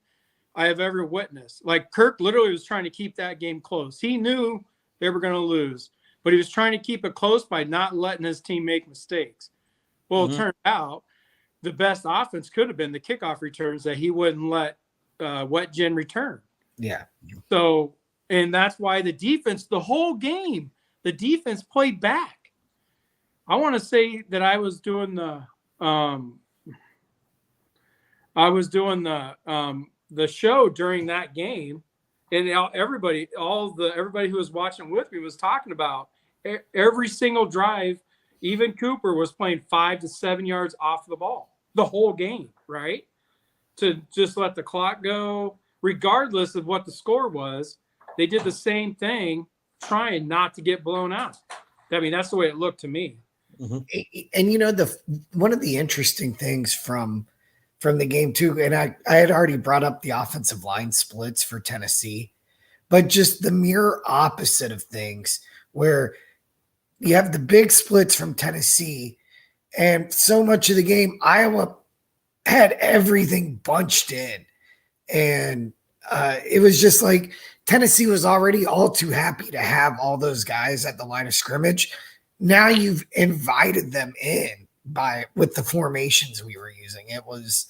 I have ever witnessed. Like Kirk literally was trying to keep that game close. He knew they were going to lose, but he was trying to keep it close by not letting his team make mistakes. Well, It turned out the best offense could have been the kickoff returns that he wouldn't let Wetjen return. Yeah. So, and that's why the defense, the whole game, the defense played back. I want to say that I was doing the show during that game, and everybody who was watching with me was talking about every single drive. Even Cooper was playing 5 to 7 yards off the ball the whole game, right? To just let the clock go, regardless of what the score was. They did the same thing, trying not to get blown out. I mean, that's the way it looked to me. And you know, one of the interesting things from the game too, and I had already brought up the offensive line splits for Tennessee, but just the mirror opposite of things where you have the big splits from Tennessee, and so much of the game, Iowa had everything bunched in. And it was just like Tennessee was already all too happy to have all those guys at the line of scrimmage. Now you've invited them in with the formations we were using. It was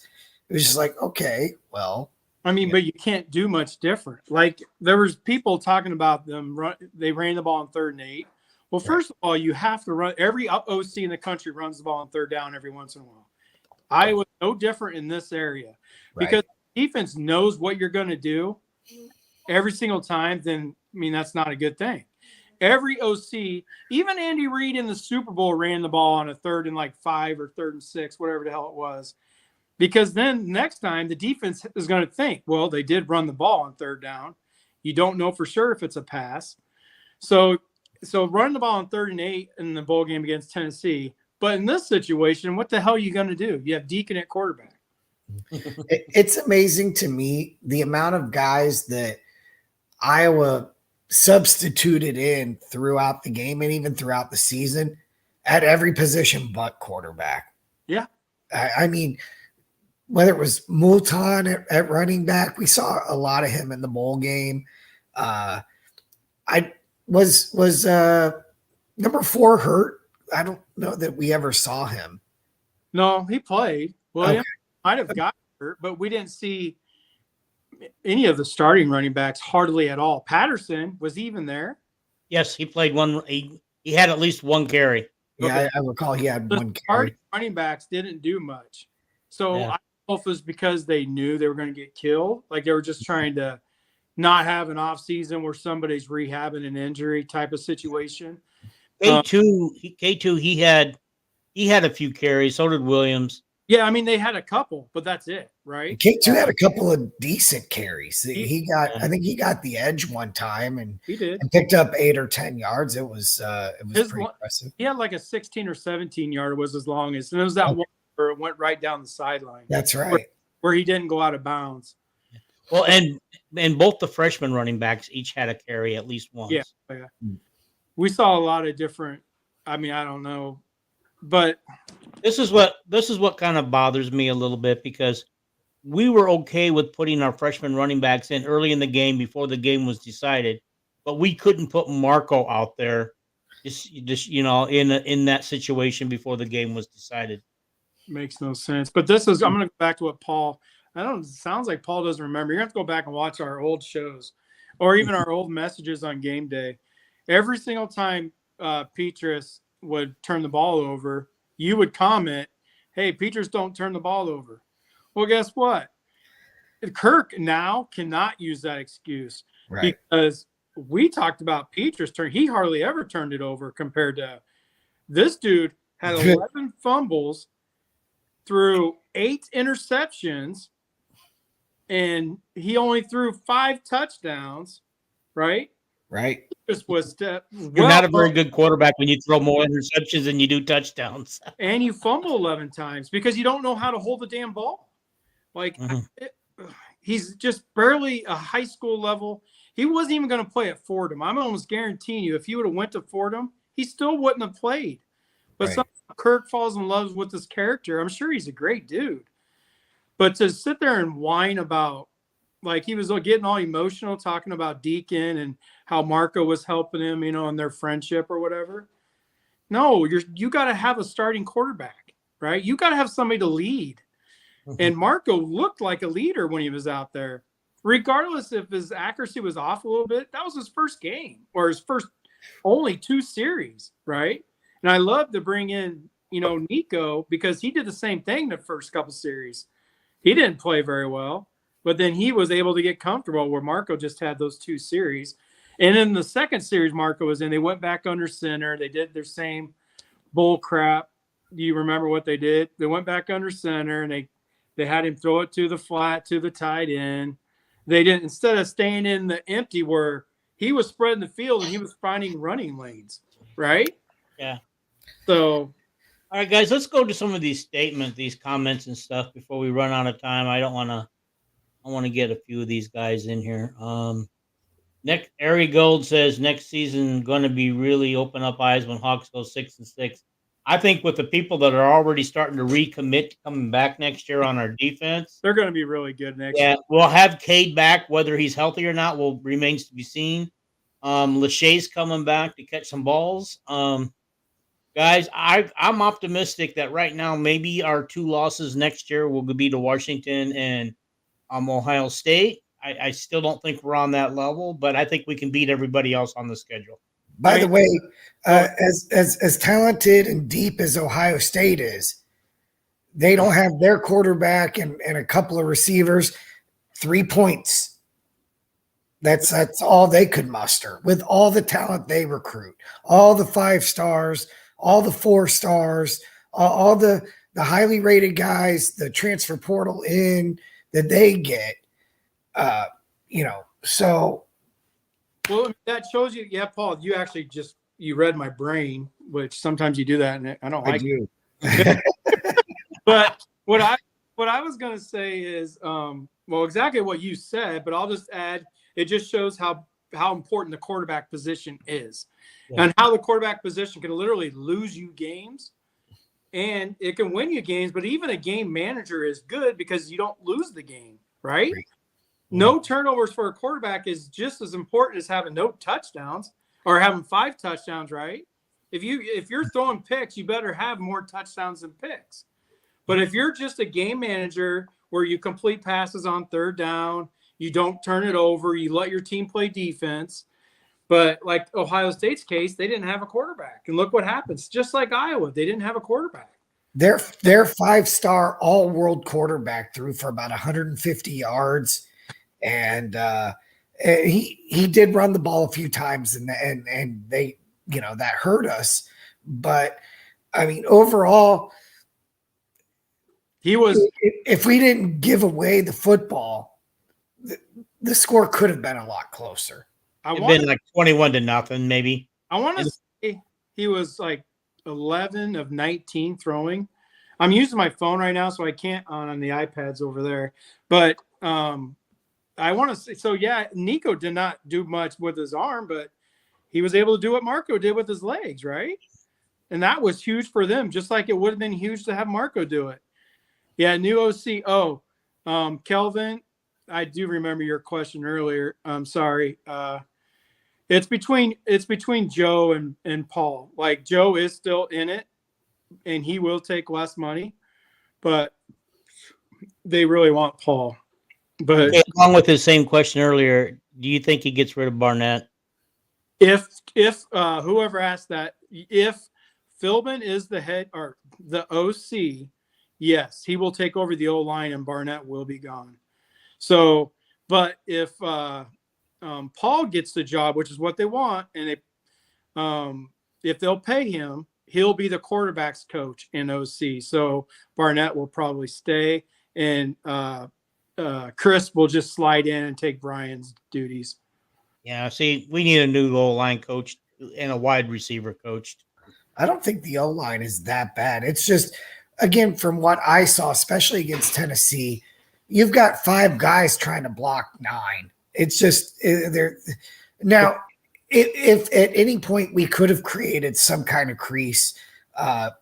just like, okay, well. I mean, but you can't do much different. Like there was people talking about them. They ran the ball on 3rd and 8. Well, first of all, you have to run. Every OC in the country runs the ball on 3rd down every once in a while. Iowa's no different in this area because defense knows what you're going to do every single time. Then, I mean, that's not a good thing. Every OC, even Andy Reid in the Super Bowl ran the ball on a 3rd and 5 or 3rd and 6, whatever the hell it was. Because then next time the defense is going to think, well, they did run the ball on 3rd down. You don't know for sure if it's a pass. So running the ball on 3rd and 8 in the bowl game against Tennessee. But in this situation, what the hell are you going to do? You have Deacon at quarterback. It's amazing to me the amount of guys that Iowa substituted in throughout the game and even throughout the season at every position but quarterback. Yeah. I mean, whether it was Moulton at running back, we saw a lot of him in the bowl game. Was number 4 hurt? I don't know that we ever saw him. No, he played. Williams might have got hurt, but we didn't see any of the starting running backs hardly at all. Patterson was even there. Yes, he played one. He had at least one carry. Yeah, I recall he had one carry. Running backs didn't do much. So Yeah. I don't know if it was because they knew they were going to get killed. Like they were just trying to not have an off season where somebody's rehabbing an injury type of situation. K2, he had a few carries. So did Williams. Yeah, I mean they had a couple, but that's it, right? K2 had a couple of decent carries. I think he got the edge one time and he did and picked up 8 or 10 yards. It was pretty impressive. He had like a 16 or 17 yard was his longest, and it was that one where it went right down the sideline. That's right. Where he didn't go out of bounds. Well, and both the freshman running backs each had a carry at least once. Yeah. We saw a lot of different. I mean, I don't know, but this is what kind of bothers me a little bit because we were okay with putting our freshman running backs in early in the game before the game was decided, but we couldn't put Marco out there just in that situation before the game was decided. Makes no sense. But I'm going to go back to what Paul. It sounds like Paul doesn't remember. You're going to have to go back and watch our old shows or even our old messages on game day. Every single time Petrus would turn the ball over, you would comment, hey, Petrus, don't turn the ball over. Well, guess what? Kirk now cannot use that excuse because we talked about Petrus turn. He hardly ever turned it over compared to this dude had 11 fumbles through 8 interceptions. and he only threw 5 touchdowns, right? Right. This was You're not a very good quarterback when you throw more interceptions than you do touchdowns. and you fumble 11 times because you don't know how to hold the damn ball. Like he's just barely a high school level. He wasn't even going to play at Fordham. I'm almost guaranteeing you, if he would have went to Fordham, he still wouldn't have played. But Right. somehow Kirk falls in love with this character. I'm sure he's a great dude. But to sit there and whine about, like he was getting all emotional talking about Deacon and how Marco was helping him, in their friendship or whatever. No, you got to have a starting quarterback, right? You got to have somebody to lead. And Marco looked like a leader when he was out there. Regardless if his accuracy was off a little bit, that was his first game or his first only 2 series, right? And I love to bring in, Nico because he did the same thing the first couple series. He didn't play very well, but then he was able to get comfortable where Marco just had those 2 series. And in the second series Marco was in, they went back under center. They did their same bull crap. Do you remember what they did? They went back under center and they had him throw it to the flat, to the tight end. They didn't, instead of staying in the empty where he was spreading the field and he was finding running lanes, right? Yeah. So, all right, guys, let's go to some of these statements, these comments and stuff before we run out of time. I want to get a few of these guys in here. Next, Ari Gold says next season going to be really open up eyes when Hawks go 6-6. I think with the people that are already starting to recommit to coming back next year on our defense, they're going to be really good next year. Yeah, we'll have Cade back. Whether he's healthy or not remains to be seen. Lachey's coming back to catch some balls. Guys, I'm optimistic that right now maybe our 2 losses next year will be to Washington and Ohio State. I still don't think we're on that level, but I think we can beat everybody else on the schedule. By the way, as talented and deep as Ohio State is, they don't have their quarterback and a couple of receivers, 3 points. That's all they could muster with all the talent they recruit, all the 5 stars, all the 4 stars, all the highly rated guys, the transfer portal in that they get. So. Well, that shows you. Yeah, Paul, you actually you read my brain, which sometimes you do that, and I don't like it. But what I was going to say is, exactly what you said, but I'll just add, it just shows how important the quarterback position is, and how the quarterback position can literally lose you games, and it can win you games. But even a game manager is good because you don't lose the game, right? No turnovers for a quarterback is just as important as having no touchdowns or having 5 touchdowns, right? If you're throwing picks, you better have more touchdowns than picks. But if you're just a game manager where you complete passes on 3rd down, you don't turn it over, you let your team play defense. But like Ohio State's case, they didn't have a quarterback. And look what happens. Just like Iowa, they didn't have a quarterback. Their 5-star all-world quarterback threw for about 150 yards. And he did run the ball a few times, and they, that hurt us. But I mean, overall, he was. If we didn't give away the football, the score could have been a lot closer. It'd been like 21-0, maybe. I want to say he was like 11 of 19 throwing. I'm using my phone right now, so I can't on the iPads over there, but. I want to say, so yeah, Nico did not do much with his arm, but he was able to do what Marco did with his legs, right? And that was huge for them, just like it would have been huge to have Marco do it. Yeah, new OC. Oh, Kelvin, I do remember your question earlier. I'm sorry. It's between Joe and Paul. Like, Joe is still in it, and he will take less money, but they really want Paul. But along with his same question earlier, do you think he gets rid of Barnett? If whoever asked that, if Philbin is the head or the OC, yes, he will take over the O-line and Barnett will be gone. So, but if Paul gets the job, which is what they want, and if they'll pay him, he'll be the quarterback's coach in OC. So Barnett will probably stay, and Chris will just slide in and take Brian's duties. Yeah, see, we need a new O-line coach and a wide receiver coach. I don't think the O-line is that bad. It's just, again, from what I saw, especially against Tennessee, you've got 5 guys trying to block 9. It's just they're now. If at any point we could have created some kind of crease,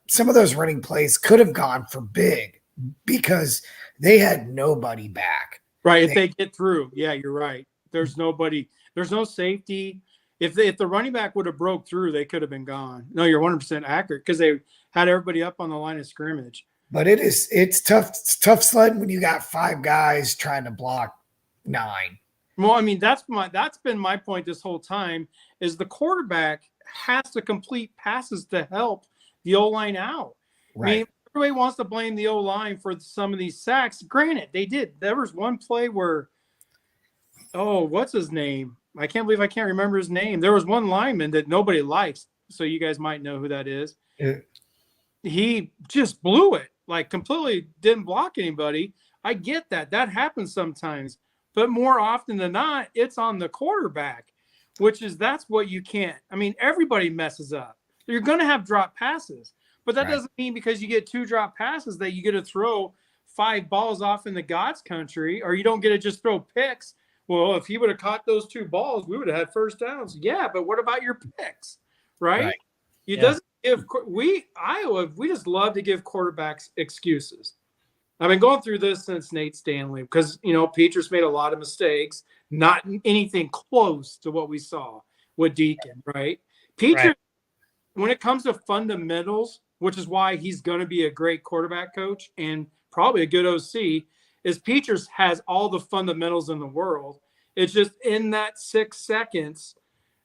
some of those running plays could have gone for big because they had nobody back. Right. If they get through, yeah, you're right. There's nobody. There's no safety. If the running back would have broke through, they could have been gone. No, you're 100% accurate because they had everybody up on the line of scrimmage. But it's tough. It's tough sledding when you got 5 guys trying to block 9. Well, I mean, that's been my point this whole time is the quarterback has to complete passes to help the O-line out. Right. I mean, everybody wants to blame the O-line for some of these sacks. Granted, they did. There was one play where, what's his name? I can't believe I can't remember his name. There was one lineman that nobody likes, so you guys might know who that is. Yeah. He just blew it, like completely didn't block anybody. I get that. That happens sometimes. But more often than not, it's on the quarterback, that's what you can't. I mean, everybody messes up. You're going to have drop passes, but that doesn't mean because you get 2 drop passes that you get to throw 5 balls off in the God's country, or you don't get to just throw picks. Well, if he would have caught those 2 balls, we would have had first downs. Yeah, but what about your picks, right? It doesn't give Iowa. We just love to give quarterbacks excuses. I've been going through this since Nate Stanley because, Petrus made a lot of mistakes, not anything close to what we saw with Deacon, right? Petrus, when it comes to fundamentals, which is why he's going to be a great quarterback coach and probably a good OC, is Petrus has all the fundamentals in the world. It's just in that 6 seconds,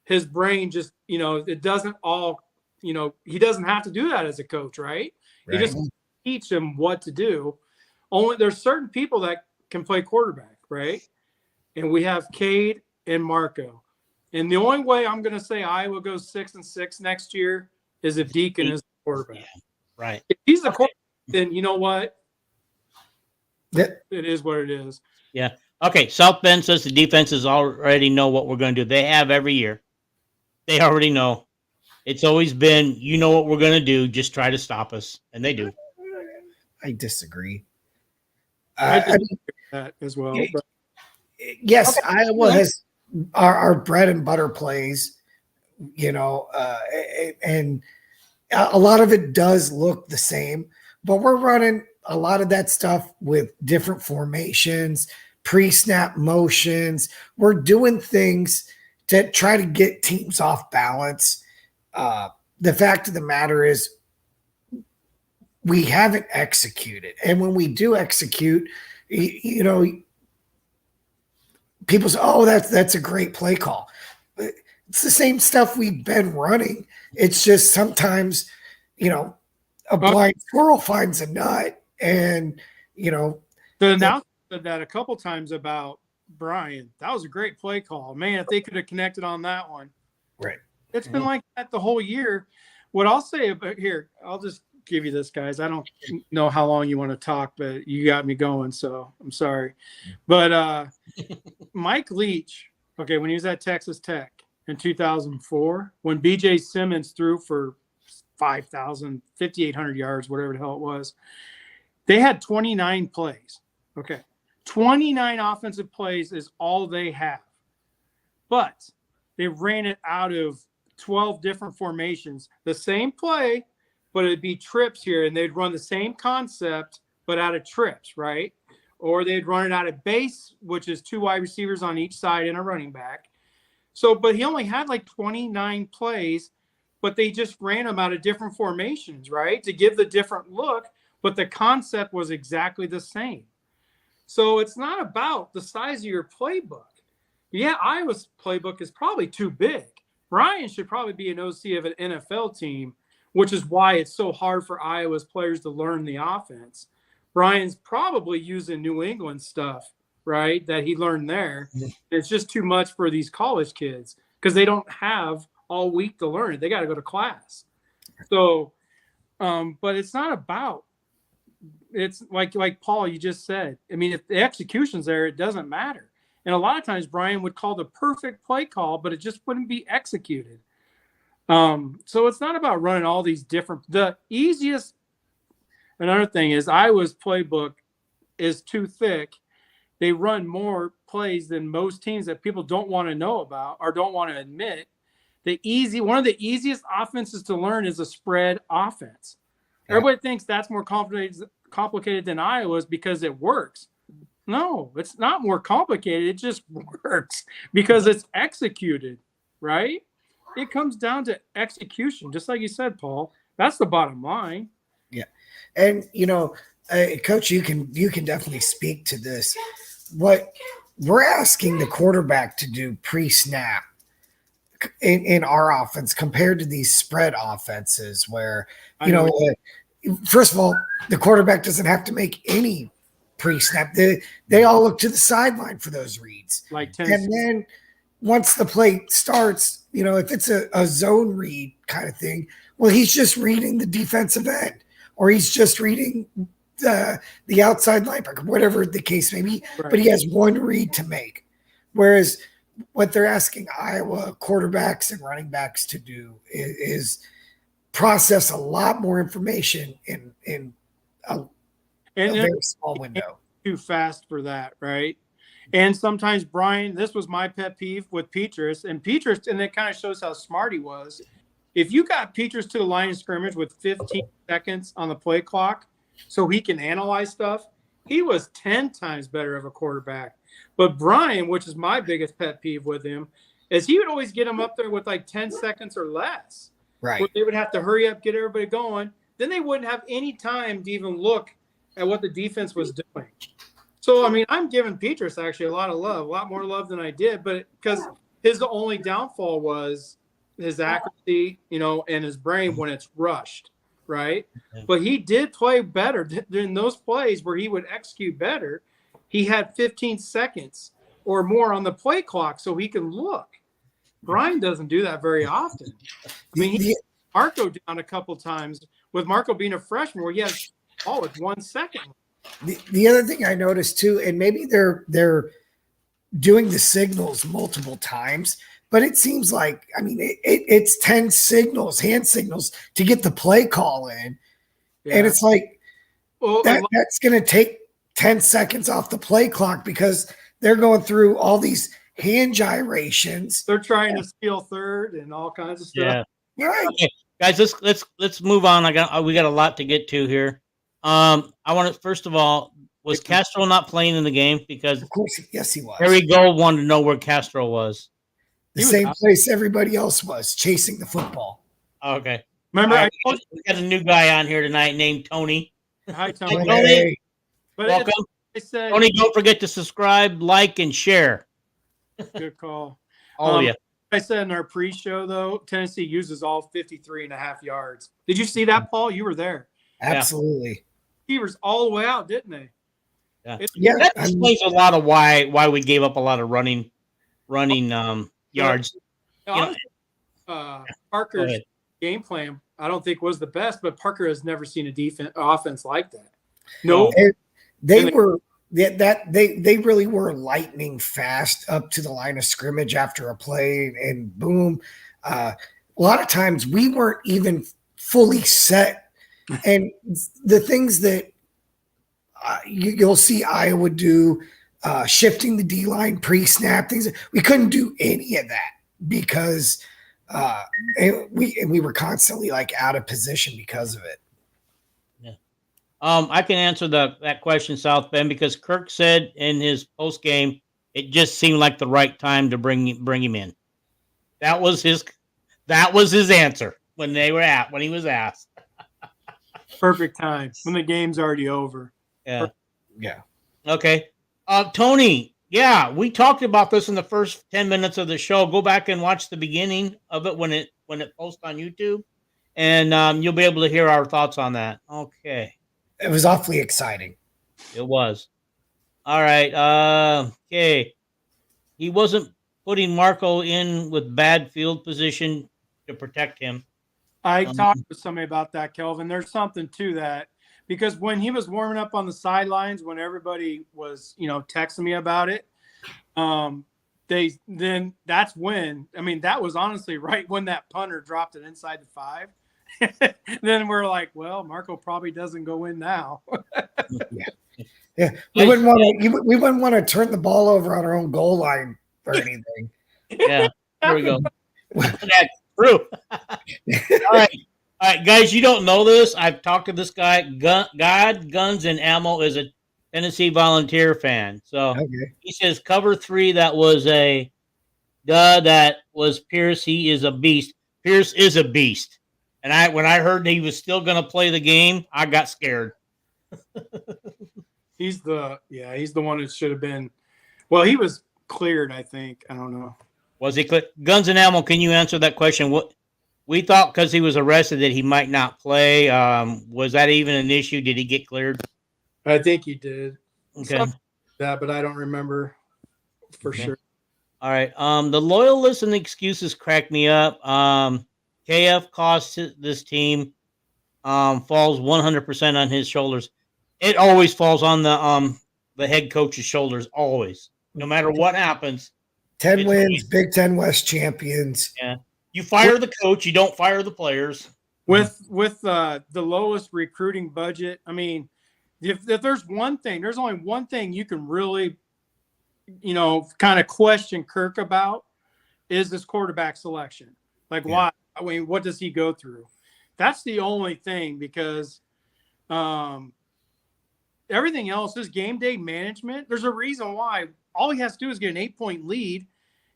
his brain just, it doesn't all, he doesn't have to do that as a coach, right? You just teach him what to do. Only there's certain people that can play quarterback, right? And we have Cade and Marco. And the only way I'm going to say Iowa goes 6-6 next year is if Deacon is the quarterback. Yeah, right. If he's the quarterback, then you know what? Yeah. It is what it is. Yeah. Okay. South Bend says the defenses already know what we're going to do. They have every year. They already know. It's always been, what we're going to do. Just try to stop us. And they do. I disagree. I disagree with that as well. But. Yes, Iowa has our bread and butter plays, and a lot of it does look the same, but we're running a lot of that stuff with different formations, pre-snap motions. We're doing things to try to get teams off balance. The fact of the matter is we haven't executed. And when we do execute, people say, oh, that's a great play call. It's the same stuff we've been running. It's just sometimes, a blind squirrel finds a nut and, The announcer said that a couple times about Brian. That was a great play call. Man, if they could have connected on that one. Right. It's been like that the whole year. What I'll say about here, I'll just give you this, guys. I don't know how long you want to talk, but you got me going, so I'm sorry. But Mike Leach, when he was at Texas Tech in 2004, when BJ Simmons threw for 5,000, 5,800 yards, whatever the hell it was, they had 29 plays. 29 offensive plays is all they have. But they ran it out of 12 different formations. The same play, but it'd be trips here, and they'd run the same concept, but out of trips, right? Or they'd run it out of base, which is 2 wide receivers on each side and a running back. So, but he only had like 29 plays, but they just ran them out of different formations, right? To give the different look, but the concept was exactly the same. So it's not about the size of your playbook. Yeah, Iowa's playbook is probably too big. Brian should probably be an OC of an NFL team, which is why it's so hard for Iowa's players to learn the offense. Brian's probably using New England stuff, right, that he learned there. It's just too much for these college kids because they don't have all week to learn it. They got to go to class. So, but it's not about it's like Paul, you just said. I mean, if the execution's there, it doesn't matter. And a lot of times Brian would call the perfect play call, but it just wouldn't be executed. So it's not about running all these different. The easiest. Another thing is Iowa's playbook is too thick. They run more plays than most teams that people don't want to know about or don't want to admit. One of the easiest offenses to learn is a spread offense. Yeah. Everybody thinks that's more complicated than Iowa's because it works. No, it's not more complicated. It just works because it's executed, right? It comes down to execution, just like you said, Paul. That's the bottom line. Yeah, and Coach, you can definitely speak to this. What we're asking the quarterback to do pre-snap in our offense compared to these spread offenses, where first of all, the quarterback doesn't have to make any pre-snap. They all look to the sideline for those reads. And then once the play starts, if it's a zone read kind of thing, well, he's just reading the defensive end, or he's just reading the outside linebacker, whatever the case may be. Right. But he has one read to make. Whereas what they're asking Iowa quarterbacks and running backs to do is process a lot more information in a very small window. Too fast for that, right? And sometimes, Brian, this was my pet peeve with Petrus, and it kind of shows how smart he was. If you got Petrus to the line of scrimmage with 15 seconds on the play clock so he can analyze stuff, he was 10 times better of a quarterback. But Brian, which is my biggest pet peeve with him, is he would always get him up there with like 10 seconds or less. Right. Where they would have to hurry up, get everybody going. Then they wouldn't have any time to even look at what the defense was doing. So, I mean, I'm giving Petrus actually a lot of love, a lot more love than I did, but because his only downfall was his accuracy, and his brain when it's rushed, right? But he did play better in those plays where he would execute better. He had 15 seconds or more on the play clock so he can look. Brian doesn't do that very often. I mean, he hit Marco down a couple times with Marco being a freshman where he has with 1 second. The other thing I noticed too, and maybe they're doing the signals multiple times, but it seems like, I mean, it's 10 signals, hand signals to get the play call in. Yeah. And it's like, that's going to take 10 seconds off the play clock because they're going through all these hand gyrations. They're trying to steal third and all kinds of stuff. Yeah. Right. Okay. Guys, let's move on. We got a lot to get to here. I want to, first of all, was Castro not playing in the game? Because of course, yes, he was. Harry Gold wanted to know where Castro was. The same place everybody else was, chasing the football. Okay. Remember, we got a new guy on here tonight named Tony. Hi, Tony. Tony. Welcome. Tony, don't forget to subscribe, like, and share. Good call. All of you. I said in our pre-show, though, Tennessee uses all 53 and a half yards. Did you see that, Paul? You were there. Absolutely. Receivers all the way out, didn't they? Yeah. That explains a lot of why we gave up a lot of running yards. Parker's game plan, I don't think was the best, but Parker has never seen a offense like that. No, they really were lightning fast up to the line of scrimmage after a play, and boom. A lot of times we weren't even fully set, and the things that you'll see Iowa do, shifting the D-line pre-snap, things, we couldn't do any of that because we were constantly like out of position because of it. Yeah. I can answer that question, South Bend, because Kirk said in his post game it just seemed like the right time to bring him in. That was his answer when he was asked. Perfect time when the game's already over. Yeah. Okay. Tony, yeah, we talked about this in the first 10 minutes of the show. Go back and watch the beginning of it when it posts on YouTube, and you'll be able to hear our thoughts on that. Okay. It was awfully exciting. It was. All right. Okay. He wasn't putting Marco in with bad field position to protect him. I talked to somebody about that, Kelvin. There's something to that. because when he was warming up on the sidelines, when everybody was, texting me about it, that's when, that was honestly right when that punter dropped it inside the 5. Then we're like, well, Marco probably doesn't go in now. Yeah. We wouldn't want to turn the ball over on our own goal line or anything. Yeah, there we go. That's true. All right, guys, you don't know this. I've talked to this guy. God, Guns, and Ammo is a Tennessee Volunteer fan. So He says cover 3, that was a that was Pierce. He is a beast. Pierce is a beast. And when I heard he was still going to play the game, I got scared. He's the one that should have been. Well, he was cleared, I think. I don't know. Was he cleared? Guns and Ammo, can you answer that question? What we thought because he was arrested that he might not play. Was that even an issue? Did he get cleared? I think he did. Okay. Yeah, but I don't remember for sure. All right. The loyalists and the excuses crack me up. KF costs this team. Falls 100% on his shoulders. It always falls on the head coach's shoulders. Always, no matter what happens. 10 wins, Big Ten West champions. Yeah, you fire the coach. You don't fire the players. With the lowest recruiting budget, if there's one thing, there's only one thing you can really, kind of question Kirk about is this quarterback selection. Like, why? What does he go through? That's the only thing, because everything else is game day management. There's a reason why all he has to do is get an 8-point lead,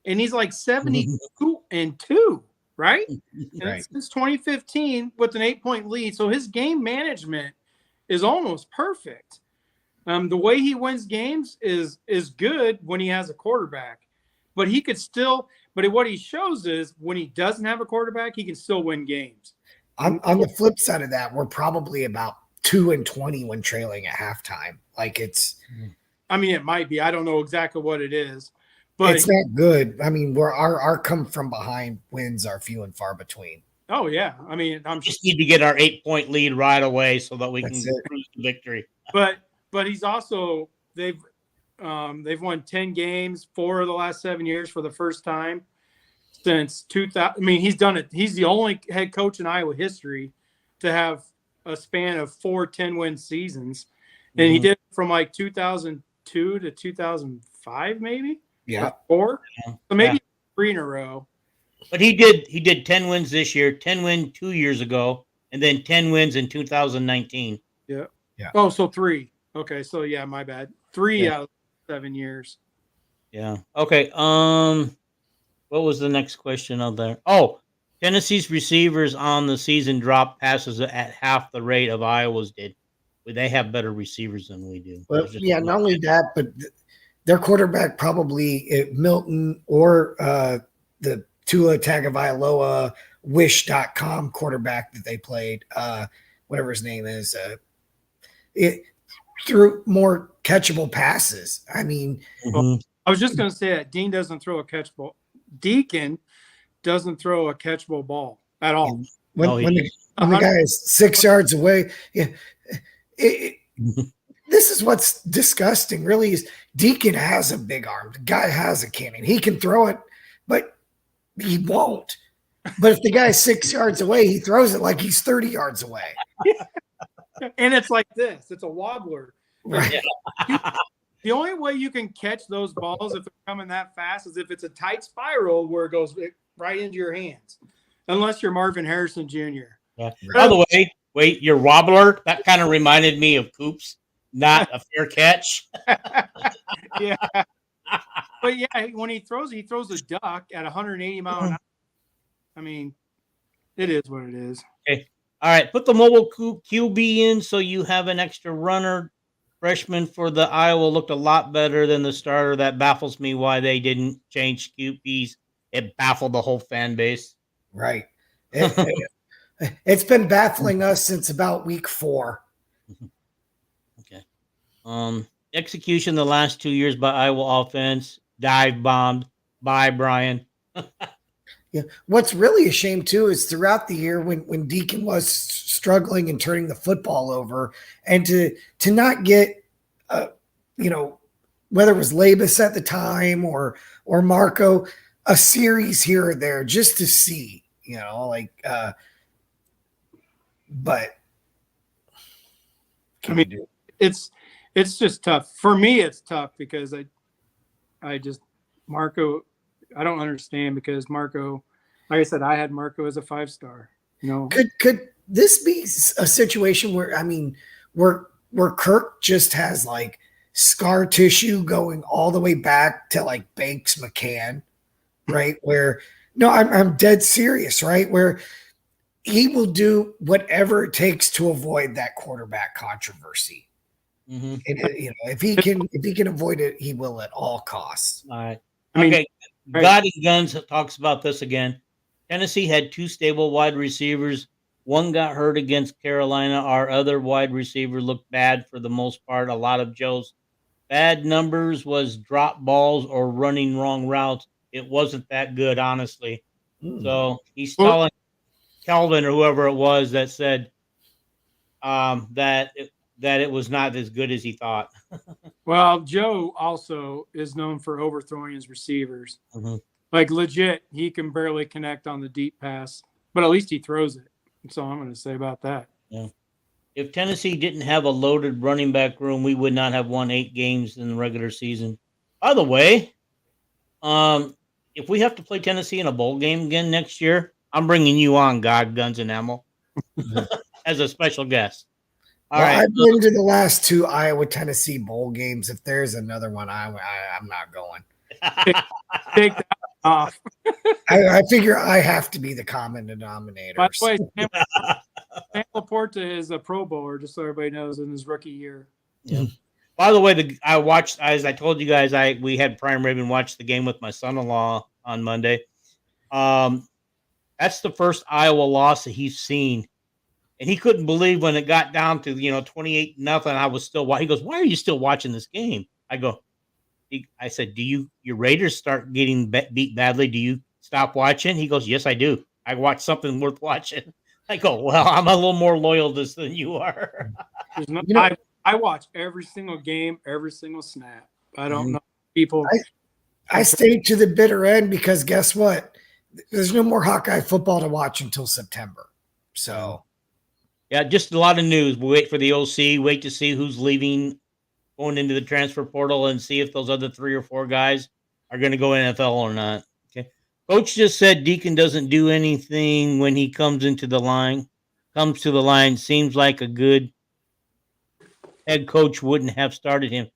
and he's like 72-2, right? And since 2015 with an 8-point lead. So his game management is almost perfect. The way he wins games is good when he has a quarterback, but he could still. But what he shows is when he doesn't have a quarterback, he can still win games. On the flip side of that, we're probably about 2-20 when trailing at halftime. Like it might be. I don't know exactly what it is, but it's not good. We're our come from behind wins are few and far between. Oh yeah, I'm just need to get our 8-point lead right away so that we can cruise to victory. But he's also they've won 10 games 4 of the last 7 years for the first time since 2000. He's done it. He's the only head coach in Iowa history to have a span of 4 10-win seasons, and he did it from like 2002 to 2005, maybe. Yeah, 4. So maybe 3 in a row. But he did 10 wins this year, 10 wins 2 years ago, and then 10 wins in 2019. Yeah. Oh, so 3. Okay, so yeah, my bad. 3 out of 7 years. Yeah. Okay. What was the next question out there? Oh, Tennessee's receivers on the season dropped passes at half the rate of Iowa's did. They have better receivers than we do. Well, not only that, but their quarterback probably Milton or the Tua Tagovailoa Wish.com quarterback that they played, whatever his name is, it threw more catchable passes. I was just going to say that Deacon doesn't throw a catchable ball at all. When the guy is 6 yards away, this is what's disgusting. Really, is Deacon has a big arm. The guy has a cannon. He can throw it, but he won't. But if the guy's 6 yards away, he throws it like he's 30 yards away. And it's like this. It's a wobbler. Right. The only way you can catch those balls if they're coming that fast is if it's a tight spiral where it goes right into your hands, unless you're Marvin Harrison Jr. Yeah. By the way, wait, your wobbler, that kind of reminded me of Coops, not a fair catch. Yeah. But yeah, when he throws a duck at 180 miles an hour. It is what it is. Okay. All right. Put the mobile QB in so you have an extra runner. Freshman for the Iowa looked a lot better than the starter. That baffles me why they didn't change QBs. It baffled the whole fan base. Right. It's been baffling us since about week 4. Okay. Execution the last 2 years by Iowa offense. Dive bombed by Brian. Yeah. What's really a shame too is throughout the year when Deacon was struggling and turning the football over, and to not get, you know, whether it was Labus at the time or Marco, a series here or there just to see, you know, like, but I mean, it's just tough for me. It's tough because I just Marco. I don't understand because Marco, like I said, I had Marco as a 5-star. You know, could this be a situation where, I mean, where Kirk just has like scar tissue going all the way back to like Banks McCann, right? Where no, I'm dead serious, right? Where he will do whatever it takes to avoid that quarterback controversy. Mm-hmm. And, you know, if he can avoid it, he will at all costs. All right. I mean, Okay. right. God and Guns talks about this again. Tennessee had 2 stable wide receivers. One got hurt against Carolina. Our other wide receiver looked bad for the most part. A lot of Joe's bad numbers was drop balls or running wrong routes. It wasn't that good, honestly. So he's telling Kelvin or whoever it was that said that it was not as good as he thought. Well, Joe also is known for overthrowing his receivers. Mm-hmm. Like legit, he can barely connect on the deep pass, but at least he throws it. That's all I'm going to say about that. Yeah. If Tennessee didn't have a loaded running back room, we would not have won 8 games in the regular season. By the way, if we have to play Tennessee in a bowl game again next year, I'm bringing you on, God, Guns, and Ammo, as a special guest. All right. I've been to the last 2 Iowa Tennessee bowl games. If there's another one, I'm not going. Take that off. I figure I have to be the common denominator. By the way, Sam Laporta is a Pro Bowler, just so everybody knows, in his rookie year. Yeah. By the way, I watched, as I told you guys, we had Prime Raven watch the game with my son-in-law on Monday. That's the first Iowa loss that he's seen. And he couldn't believe when it got down to, 28-0. I was still he goes, "Why are you still watching this game?" I said, "Do your Raiders start getting beat badly? Do you stop watching?" He goes, "Yes, I do. I watch something worth watching." I go, "Well, I'm a little more loyal to this than you are." I watch every single game, every single snap. I don't know people. I stayed to the bitter end because guess what? There's no more Hawkeye football to watch until September. So. Yeah, just a lot of news. We wait for the OC, wait to see who's leaving, going into the transfer portal, and see if those other 3 or 4 guys are going to go NFL or not. Okay. Coach just said Deacon doesn't do anything when he comes to the line. Seems like a good head coach wouldn't have started him.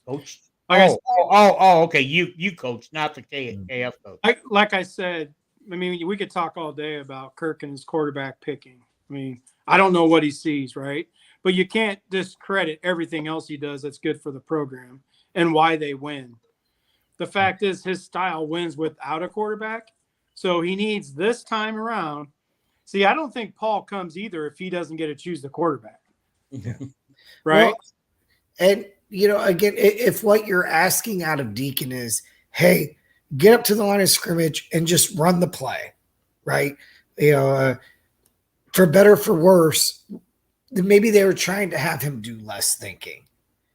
Coach? Okay. You coach, not the KF coach. Like I said, I mean, we could talk all day about Kirk and his quarterback picking. I mean, I don't know what he sees, right? But you can't discredit everything else he does that's good for the program and why they win. The fact is his style wins without a quarterback. So he needs this time around. See, I don't think Paul comes either if he doesn't get to choose the quarterback. Right? Well, and, again, if what you're asking out of Deacon is, hey, get up to the line of scrimmage and just run the play, right? For better or for worse, maybe they were trying to have him do less thinking.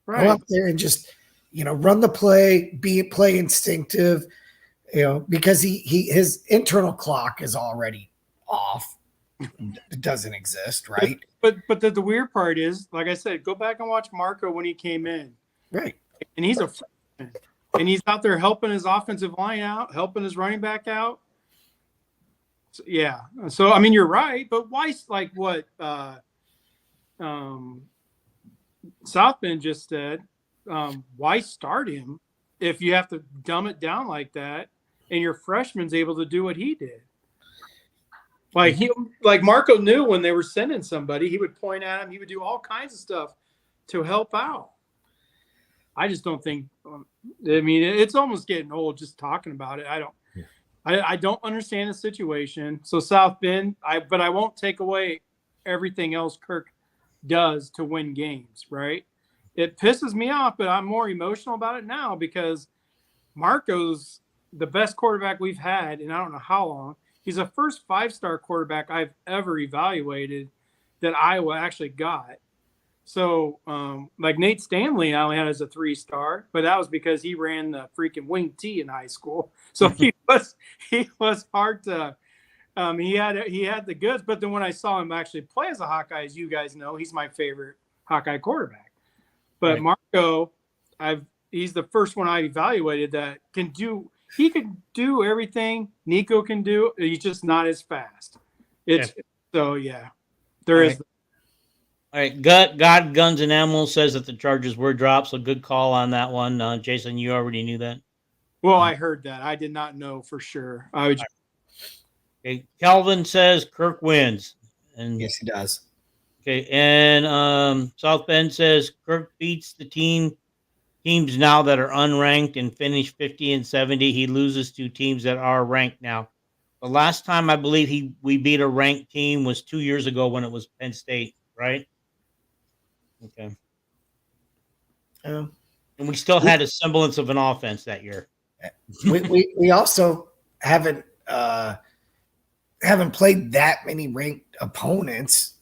Right. Go up there and just, run the play, play instinctive, because his internal clock is already off. It doesn't exist, right? But the weird part is, like I said, go back and watch Marco when he came in. Right. And he's a freshman. And he's out there helping his offensive line out, helping his running back out. So, yeah. So, I mean, you're right. But why, like what South Bend just said, why start him if you have to dumb it down like that and your freshman's able to do what he did? Like Marco knew when they were sending somebody, he would point at him. He would do all kinds of stuff to help out. I just don't think. I mean, it's almost getting old just talking about it. I don't understand the situation. So South Bend, but I won't take away everything else Kirk does to win games. Right? It pisses me off, but I'm more emotional about it now because Marco's the best quarterback we've had, and I don't know how long. He's the first 5-star quarterback I've ever evaluated that Iowa actually got. So, like Nate Stanley, I only had as a 3-star, but that was because he ran the freaking wing T in high school. So he was hard to. He had the goods, but then when I saw him actually play as a Hawkeye, as you guys know, he's my favorite Hawkeye quarterback. But Right. Marco, he's the first one I evaluated that can do. He could do everything Nico can do. He's just not as fast. So yeah, there All is. right. All right, God, Guns, and Ammo says that the charges were dropped, so good call on that one. Jason, you already knew that. Well, I heard that. I did not know for sure. Okay, Calvin says Kirk wins. And Yes, he does. okay, and South Bend says Kirk beats the teams now that are unranked and finish 50 and 70. He loses to teams that are ranked now. The last time I believe we beat a ranked team was 2 years ago when it was Penn State, right? Okay. And we still had a semblance of an offense that year. We also haven't played that many ranked opponents.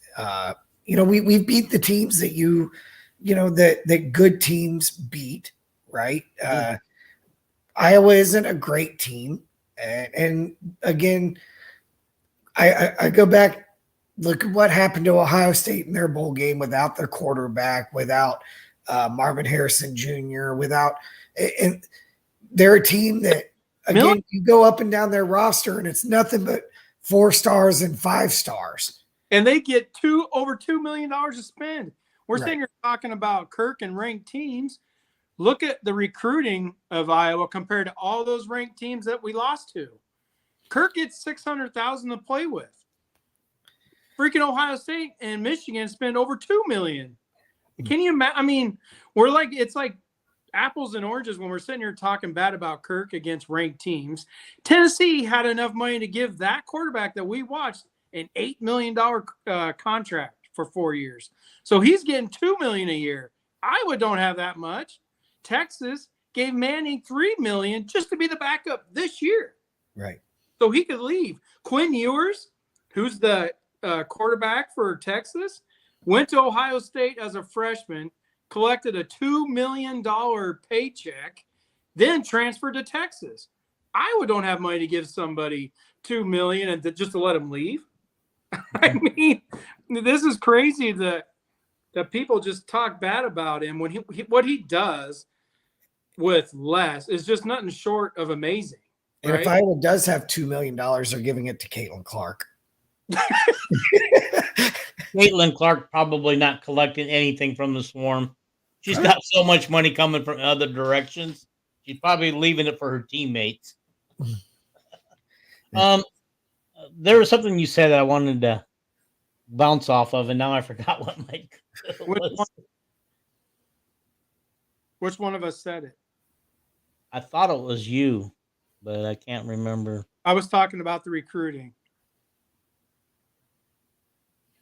We beat the teams that that good teams beat, right? Iowa isn't a great team, and again, I go back. Look at what happened to Ohio State in their bowl game without their quarterback, without Marvin Harrison Jr., and they're a team that, again, you go up and down their roster and it's nothing but 4 stars and 5 stars. And they get over $2 million to spend. We're sitting here talking about Kirk and ranked teams. Look at the recruiting of Iowa compared to all those ranked teams that we lost to. Kirk gets $600,000 to play with. Freaking Ohio State and Michigan spend over $2 million. Can you imagine? I mean, it's like apples and oranges when we're sitting here talking bad about Kirk against ranked teams. Tennessee had enough money to give that quarterback that we watched an $8 million contract for 4 years. So he's getting $2 million a year. Iowa don't have that much. Texas gave Manning $3 million just to be the backup this year. Right. So he could leave. Quinn Ewers, who's the quarterback for Texas, went to Ohio State as a freshman, collected a $2 million paycheck, then transferred to Texas. Iowa don't have money to give somebody $2 million and just to let him leave. I mean, this is crazy that people just talk bad about him when what he does with less is just nothing short of amazing. And right? If Iowa does have $2 million, they're giving it to Caitlin Clark. Caitlin Clark probably not collecting anything from the Swarm. She's got so much money coming from other directions. She's probably leaving it for her teammates. There was something you said that I wanted to bounce off of, and now I forgot what my Which one of us said it? I thought it was you, but I can't remember. I was talking about the recruiting.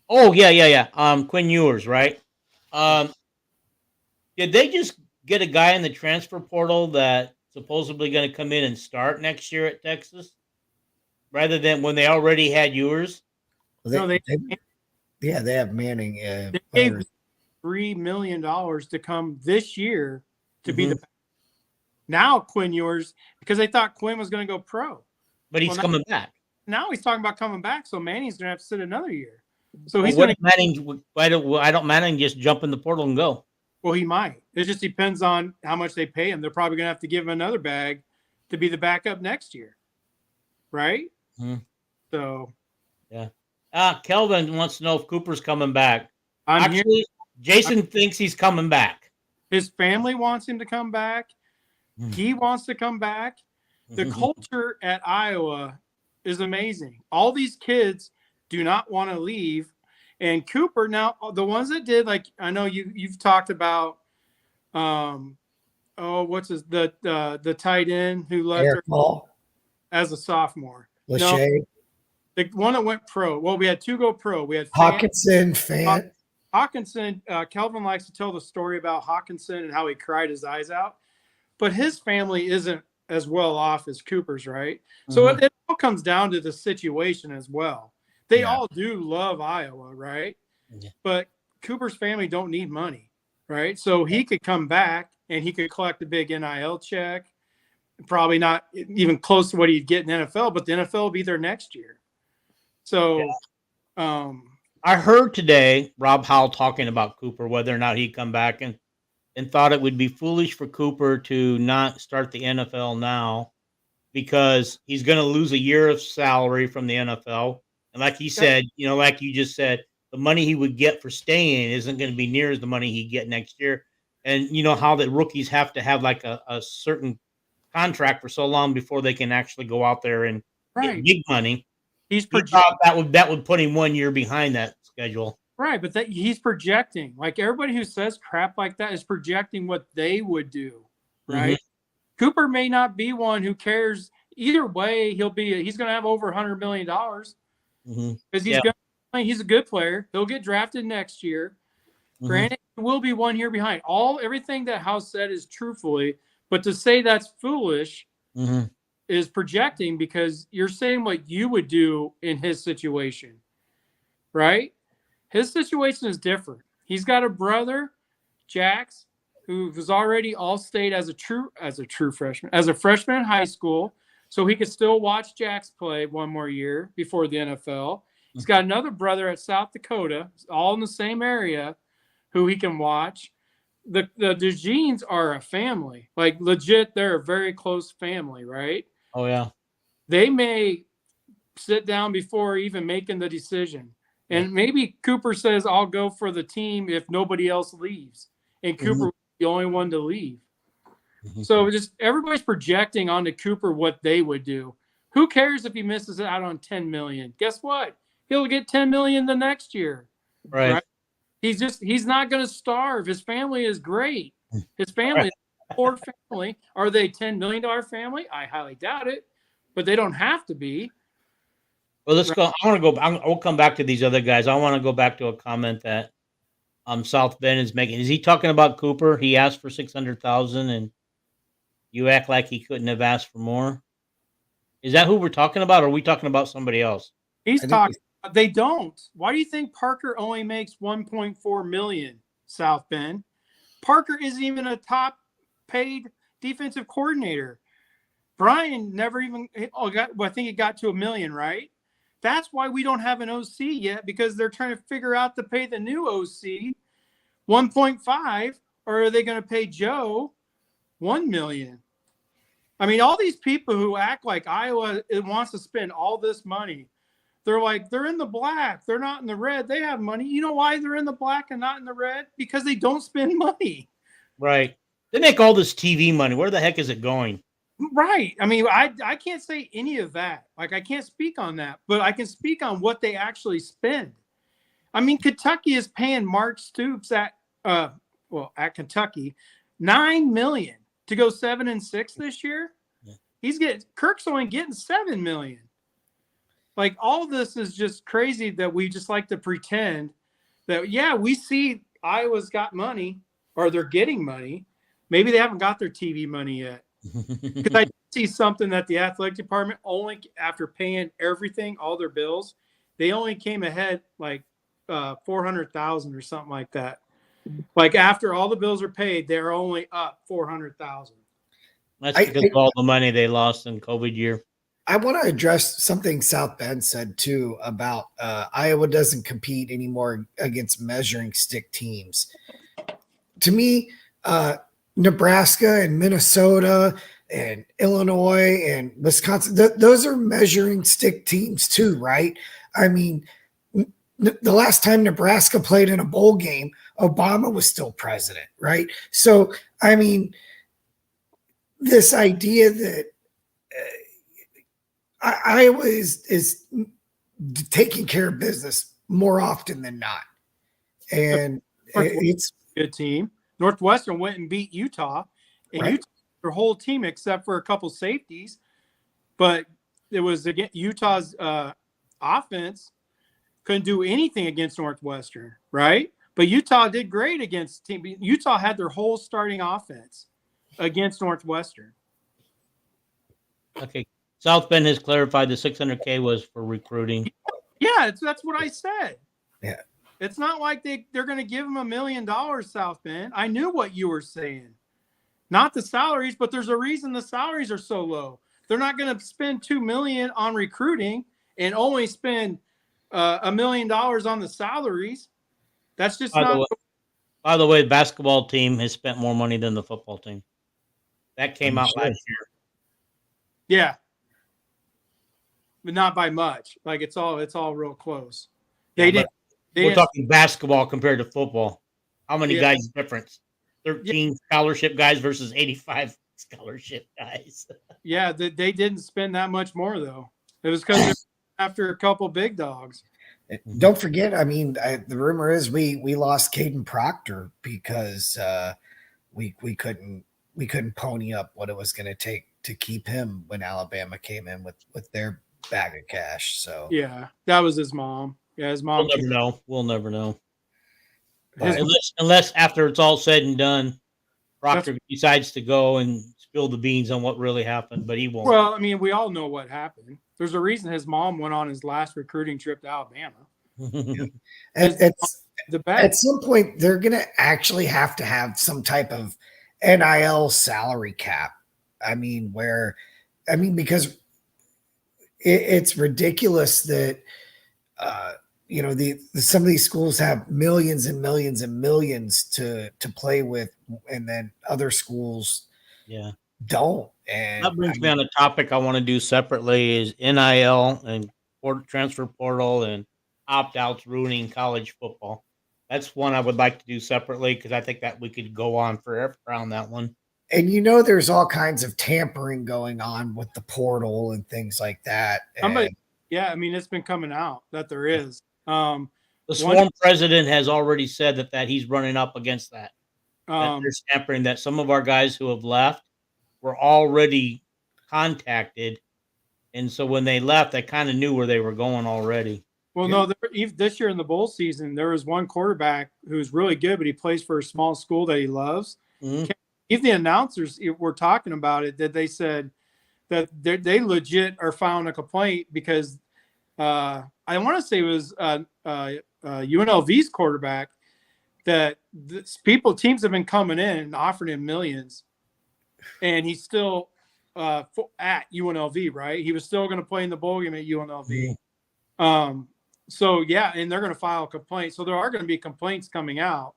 Oh, yeah. Quinn Ewers, right? Did they just get a guy in the transfer portal that supposedly going to come in and start next year at Texas, rather than when they already had Ewers? They have Manning. They gave $3 million to come this year to be the. Now Quinn Ewers, because they thought Quinn was going to go pro, but he's coming back. Now he's talking about coming back, so Manning's going to have to sit another year. So he's going to Manning. Why don't Manning just jump in the portal and go? Well, he might. It just depends on how much they pay him. They're probably going to have to give him another bag to be the backup next year, right? So, yeah. Kelvin wants to know if Cooper's coming back. Jason thinks he's coming back. His family wants him to come back. He wants to come back. The culture at Iowa is amazing. All these kids do not want to leave. And Cooper, now the ones that did, like I know you've talked about, the tight end who left as a sophomore. Lachey. No, the one that went pro. Well, we had 2 go pro. We had Hawkinson. Hawkinson. Kelvin likes to tell the story about Hawkinson and how he cried his eyes out. But his family isn't as well off as Cooper's, right? So it all comes down to the situation as well. They all do love Iowa, right? Yeah. But Cooper's family don't need money, right? So he could come back and he could collect a big NIL check, probably not even close to what he'd get in NFL, but the NFL will be there next year. So I heard today Rob Howell talking about Cooper, whether or not he'd come back, and thought it would be foolish for Cooper to not start the NFL now because he's going to lose a year of salary from the NFL. And like he said, like you just said, the money he would get for staying isn't going to be near as the money he'd get next year. And you know how the rookies have to have like a certain contract for so long before they can actually go out there and get big money. He thought that would put him 1 year behind that schedule. Right, but he's projecting. Like everybody who says crap like that is projecting what they would do, right? Cooper may not be one who cares. Either way, he's going to have over $100 million because he's a good player. He'll get drafted next year. Granted, he will be 1 year behind. Everything that House said is truthfully, but to say that's foolish is projecting because you're saying what you would do in his situation, right? His situation is different. He's got a brother, Jax, who was already all-state as a freshman in high school, so he could still watch Jax play one more year before the NFL. He's got another brother at South Dakota, all in the same area, who he can watch. The DeJeans are a family. Like, legit, they're a very close family, right? Oh, yeah. They may sit down before even making the decision. And maybe Cooper says, I'll go for the team if nobody else leaves. And Cooper was the only one to leave. So just everybody's projecting onto Cooper what they would do. Who cares if he misses out on $10 million? Guess what? He'll get $10 million the next year. Right? He's not going to starve. His family is great. His family is a poor family. Are they $10 million family? I highly doubt it. But they don't have to be. Well, let's go. I'll come back to these other guys. I want to go back to a comment that South Bend is making. Is he talking about Cooper? He asked for $600,000, and you act like he couldn't have asked for more. Is that who we're talking about, or are we talking about somebody else? He's talking. They don't. Why do you think Parker only makes $1.4 million? South Bend. Parker isn't even a top paid defensive coordinator. Brian never even got. Well, I think it got to $1 million, right? That's why we don't have an OC yet, because they're trying to figure out to pay the new OC 1.5, or are they going to pay Joe $1 million? I mean, all these people who act like Iowa wants to spend all this money, they're in the black. They're not in the red. They have money. You know why they're in the black and not in the red? Because they don't spend money. Right. They make all this TV money. Where the heck is it going? Right. I mean, I can't say any of that. Like, I can't speak on that, but I can speak on what they actually spend. I mean, Kentucky is paying Mark Stoops at Kentucky $9 million to go 7-6 this year. Yeah. Kirk's only getting $7 million. Like, all this is just crazy that we just like to pretend that, yeah, we see Iowa's got money, or they're getting money. Maybe they haven't got their TV money yet. Because I see something that the athletic department only, after paying everything, all their bills, they only came ahead like $400,000 or something like that. Like, after all the bills are paid, they're only up $400,000. That's because of all the money they lost in COVID year. I want to address something South Bend said too about Iowa doesn't compete anymore against measuring stick teams. To me, Nebraska and Minnesota and Illinois and Wisconsin, those are measuring stick teams too, right? I mean, the last time Nebraska played in a bowl game, Obama was still president, right? So, I mean, this idea that Iowa is taking care of business more often than not. And it's a good team. Northwestern went and beat Utah, and Utah, their whole team except for a couple safeties, but it was again Utah's offense couldn't do anything against Northwestern, right? But Utah did great against team. Utah had their whole starting offense against Northwestern. Okay. South Bend has clarified the $600K was for recruiting. Yeah, that's what I said. Yeah. It's not like they're going to give him $1 million, South Bend. I knew what you were saying. Not the salaries, but there's a reason the salaries are so low. They're not going to spend $2 million on recruiting and only spend $1 million on the salaries. That's just not. By the way, the basketball team has spent more money than the football team. That came out last year. Yeah, but not by much. Like it's all real close. We're talking basketball compared to football. How many guys difference? 13 scholarship guys versus 85 scholarship guys. Yeah, they didn't spend that much more though. It was because after a couple big dogs. Don't forget, I mean, the rumor is we lost Caden Proctor because we couldn't pony up what it was going to take to keep him when Alabama came in with their bag of cash. So yeah, that was his mom. Yeah, his mom. We'll never know. Unless after it's all said and done, Proctor decides to go and spill the beans on what really happened, but he won't. Well, I mean, we all know what happened. There's a reason his mom went on his last recruiting trip to Alabama. At some point, they're going to actually have to have some type of NIL salary cap. I mean, because it's ridiculous that some of these schools have millions and millions and millions to play with, and then other schools don't. And that brings me on a topic I want to do separately is NIL and transfer portal and opt-outs ruining college football. That's one I would like to do separately because I think that we could go on forever around that one. And there's all kinds of tampering going on with the portal and things like that. Yeah, I mean, it's been coming out that there is. The sworn president has already said that he's running up against that. That there's tampering, that some of our guys who have left were already contacted. And so when they left, they kind of knew where they were going already. Well, no, this year in the bowl season, there was one quarterback who's really good, but he plays for a small school that he loves. Mm-hmm. Even the announcers were talking about it, that they said that they legit are filing a complaint because I want to say it was UNLV's quarterback that teams have been coming in and offering him millions, and he's still at UNLV, right? He was still going to play in the bowl game at UNLV. Mm-hmm. So yeah, and they're going to file a complaint. So there are going to be complaints coming out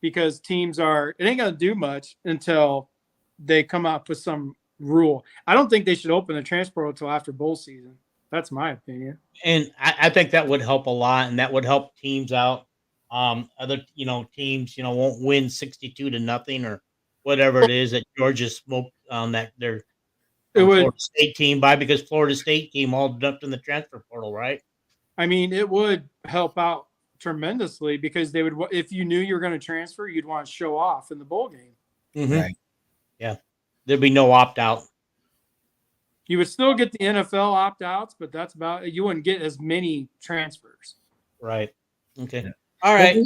because it ain't going to do much until they come up with some rule. I don't think they should open the transfer portal until after bowl season. That's my opinion. And I think that would help a lot, and that would help teams out. Other teams won't win 62-0 or whatever it is that Georgia smoked on their Florida State team by, because Florida State team all dumped in the transfer portal, right? I mean, it would help out tremendously because they would, if you knew you were going to transfer, you'd want to show off in the bowl game. Mm-hmm. Right. Yeah, there'd be no opt out. You would still get the NFL opt outs, but that's about it. You wouldn't get as many transfers. Right. Okay. Yeah. All right.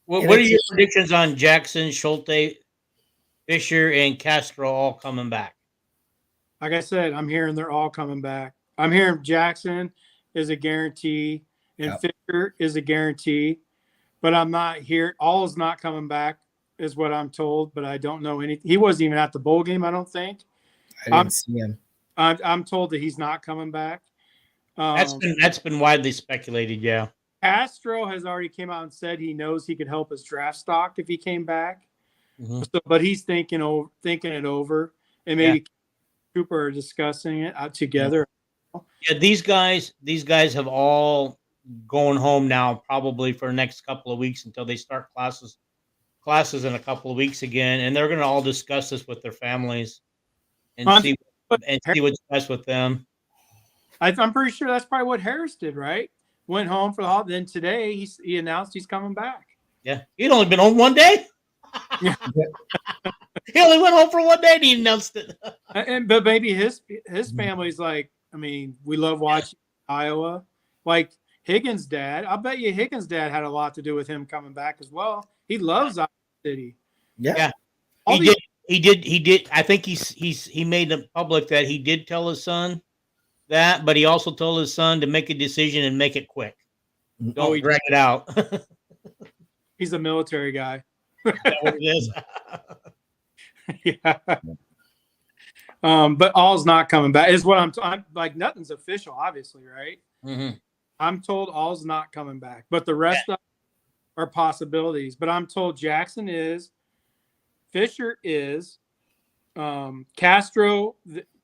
What are your predictions on Jackson, Schulte, Fisher, and Castro all coming back? Like I said, I'm hearing they're all coming back. I'm hearing Jackson is a guarantee and Fisher is a guarantee, but I'm not here. All is not coming back is what I'm told, but I don't know anything. He wasn't even at the bowl game, I don't think. I didn't see him. I'm told that he's not coming back. That's been widely speculated, yeah. Castro has already came out and said he knows he could help his draft stock if he came back. Mm-hmm. So, but he's thinking it over, and maybe Cooper are discussing it together. Yeah, these guys have all going home now, probably for the next couple of weeks until they start classes in a couple of weeks again, and they're going to all discuss this with their families and see what's best with them. I'm pretty sure that's probably what Harris did, right? Went home for the holiday. Then today he announced he's coming back. Yeah, he'd only been home one day. Yeah. He only went home for one day and he announced it. But maybe his family's like, I mean, we love watching Iowa. Like Higgins' dad, I bet you Higgins' dad had a lot to do with him coming back as well. He loves Iowa City. Yeah. He did. I think he made it public that he did tell his son that, but he also told his son to make a decision and make it quick. Don't drag it out. He's a military guy. Is that what it is? Yeah. But All's not coming back. Is what I'm like. Nothing's official, obviously, right? Mm-hmm. I'm told All's not coming back, but the rest of are possibilities. But I'm told Jackson is, Fisher is, Castro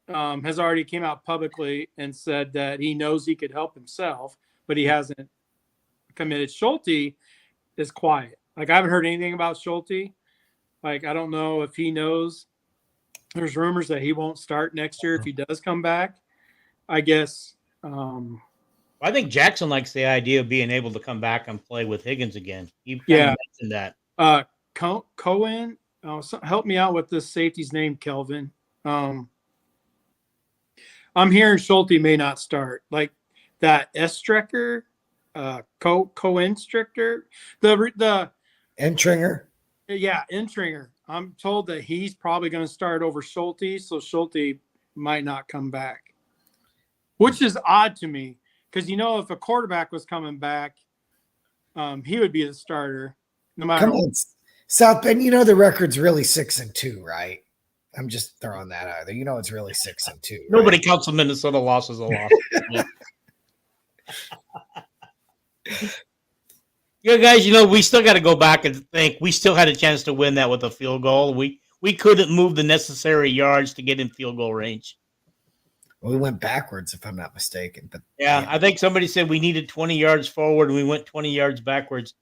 has already came out publicly and said that he knows he could help himself, but he hasn't committed. Schulte is quiet. Like, I haven't heard anything about Schulte. Like, I don't know if he knows. There's rumors that he won't start next year if he does come back. I guess. I think Jackson likes the idea of being able to come back and play with Higgins again. He mentioned that. Cohen, help me out with this safety's name, Kelvin. I'm hearing Schulte may not start. Like that Estrecker, Cohen Stricker, the Entringer. Yeah, Entringer. I'm told that he's probably going to start over Schulte, so Schulte might not come back, which is odd to me because, if a quarterback was coming back, he would be the starter no matter Come on, South Bend. The record's really 6-2, right? I'm just throwing that out there. It's really 6-2. Right? Nobody counts the Minnesota loss as a loss. Yeah, guys, we still got to go back and think. We still had a chance to win that with a field goal. We couldn't move the necessary yards to get in field goal range. Well, we went backwards, if I'm not mistaken. But yeah, I think somebody said we needed 20 yards forward, and we went 20 yards backwards.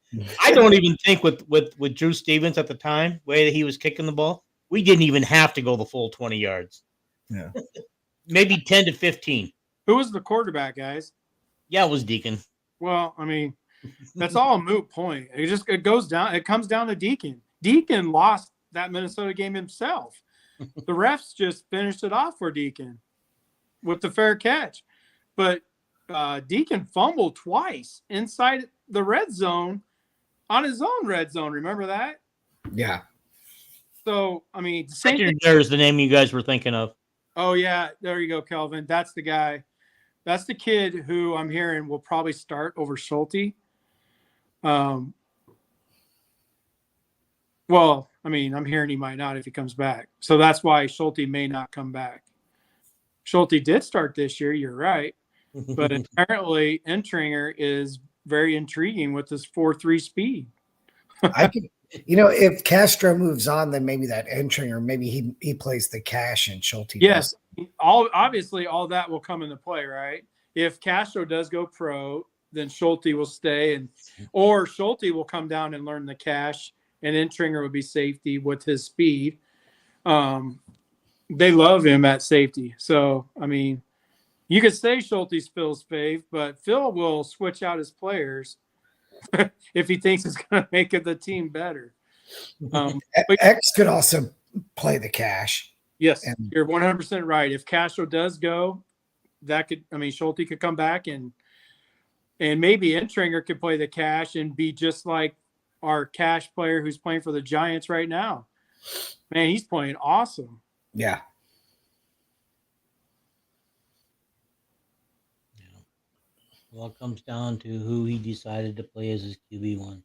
I don't even think with Drew Stevens at the time, the way that he was kicking the ball, we didn't even have to go the full 20 yards. Yeah, maybe 10 to 15. Who was the quarterback, guys? Yeah, it was Deacon. Well, I mean, that's all a moot point. It comes down to Deacon. Deacon lost that Minnesota game himself. The refs just finished it off for Deacon with the fair catch. But Deacon fumbled twice inside the red zone on his own red zone. Remember that? Yeah. So, I mean, same thing. There's the name you guys were thinking of. Oh, yeah. There you go, Kelvin. That's the guy. That's the kid who I'm hearing will probably start over Schulte. Well, I mean, I'm hearing he might not if he comes back. So that's why Schulte may not come back. Schulte did start this year, you're right. But apparently Entringer is very intriguing with this 4.3 speed. I could, if Castro moves on, then maybe that Entringer, maybe he plays the cash and Schulte. Yes. Obviously all that will come into play, right? If Castro does go pro, then Schulte will stay, or Schulte will come down and learn the cash, and Entringer would be safety with his speed. They love him at safety. So, I mean, you could say Schulte's Phil's fave, but Phil will switch out his players if he thinks it's going to make the team better. X could also play the cash. Yes, you're 100% right. If Castro does go, Schulte could come back and maybe Entringer could play the cash and be just like our cash player who's playing for the Giants right now. Man, he's playing awesome. Yeah. Well, it comes down to who he decided to play as his QB1.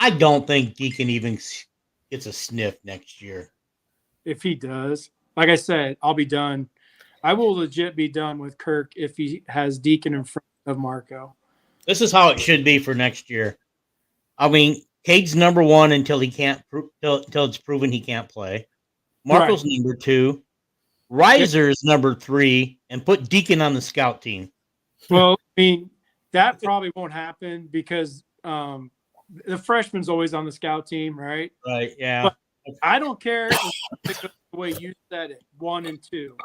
I don't think Deacon even gets a sniff next year. If he does, like I said, I'll be done. I will legit be done with Kirk if he has Deacon in front of Marco. This is how it should be for next year. I mean, Cade's number one until he can't until it's proven he can't play. Marco's right. Number 2. Reiser's number 3, and put Deacon on the scout team. Well, I mean, that probably won't happen because the freshman's always on the scout team, right? Right, yeah. But I don't care the way you said it, 1 and 2.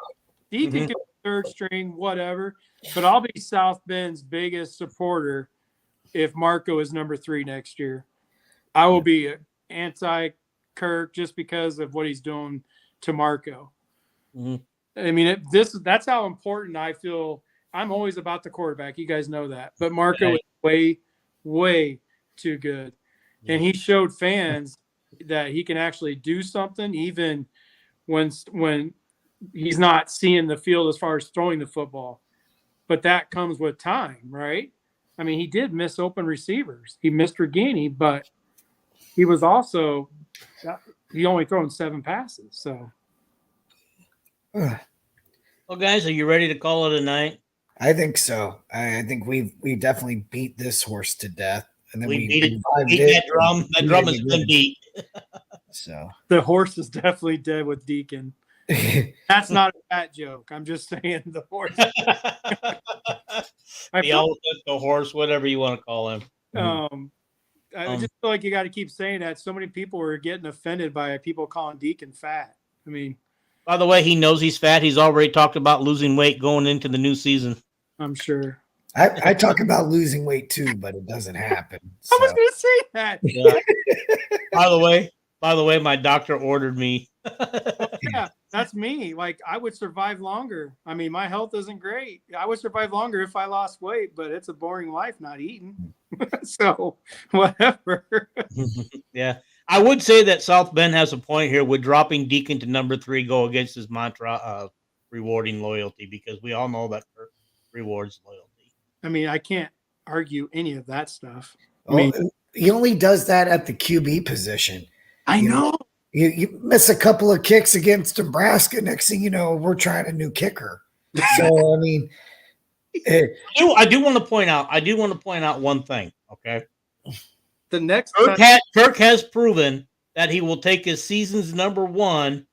Deacon can be third string, whatever, but I'll be South Bend's biggest supporter if Marco is number 3 next year. I will be anti-Kirk just because of what he's doing to Marco. Mm-hmm. I mean, that's how important I feel. I'm always about the quarterback. You guys know that. But Marco is way, way too good. Yeah. And he showed fans that he can actually do something, even when he's not seeing the field as far as throwing the football. But that comes with time, right? I mean, he did miss open receivers. He missed Regini, but he was also he only thrown 7 passes. So, well, guys, are you ready to call it a night? I think so. I think we definitely beat this horse to death, and then We beat it. that drum. That drum has been beat. So the horse is definitely dead with Deacon. That's not a fat joke. I'm just saying the horse. The elephant, the horse, whatever you want to call him. I just feel like you got to keep saying that. So many people are getting offended by people calling Deacon fat. I mean, by the way, he knows he's fat. He's already talked about losing weight going into the new season. I'm sure. I talk about losing weight too, but it doesn't happen. So. I was going to say that. Yeah. By the way, my doctor ordered me. Yeah, that's me. Like, I would survive longer. I mean, my health isn't great. I would survive longer if I lost weight, but it's a boring life not eating. So, whatever. Yeah. I would say that South Bend has a point here with dropping Deacon to number 3 go against his mantra of rewarding loyalty, because we all know that Kirk rewards loyalty. I mean, I can't argue any of that stuff. I Oh, mean, he only does that at the QB position. I know. You miss a couple of kicks against Nebraska. Next thing you know, we're trying a new kicker. So I mean, I do want to point out one thing. Okay, The next Kirk has proven that he will take his season's number 1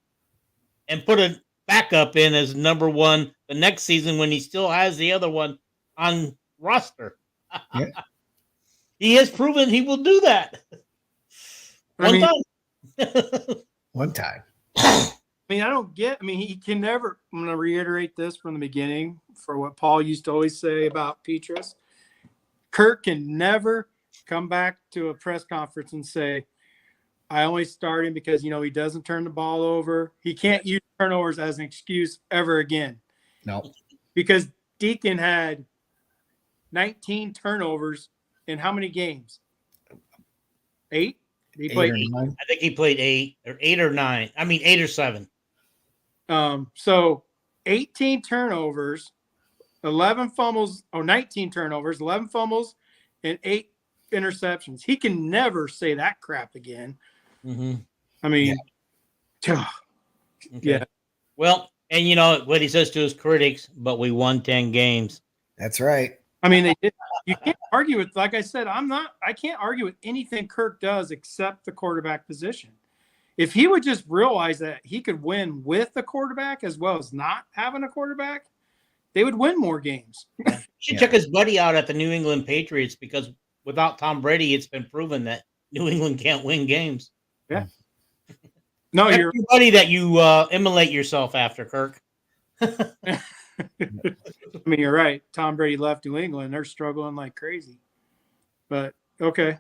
and put a backup in as number 1 the next season when he still has the other one on roster. Yeah. He has proven he will do that. One time. I mean, I don't get. I mean, he can never. I'm going to reiterate this from the beginning for what Paul used to always say about Petrus. Kirk can never come back to a press conference and say, "I only start him because he doesn't turn the ball over." He can't use turnovers as an excuse ever again. No, because Deacon had 19 turnovers in how many games? 8. He played 8. I think he played 8 or 9. I mean, 8 or 7. So 18 turnovers, 11 fumbles, 19 turnovers, 11 fumbles, and 8 interceptions. He can never say that crap again. Mm-hmm. I mean, okay. Yeah. Well, and you know what he says to his critics, but we won 10 games. That's right. I mean, you can't argue with, like I said, I can't argue with anything Kirk does except the quarterback position. If he would just realize that he could win with a quarterback as well as not having a quarterback, they would win more games. He should check his buddy out at the New England Patriots, because without Tom Brady, it's been proven that New England can't win games. Yeah. No, you're buddy that you immolate yourself after, Kirk. I mean, you're right. Tom Brady left New England. They're struggling like crazy. But, okay.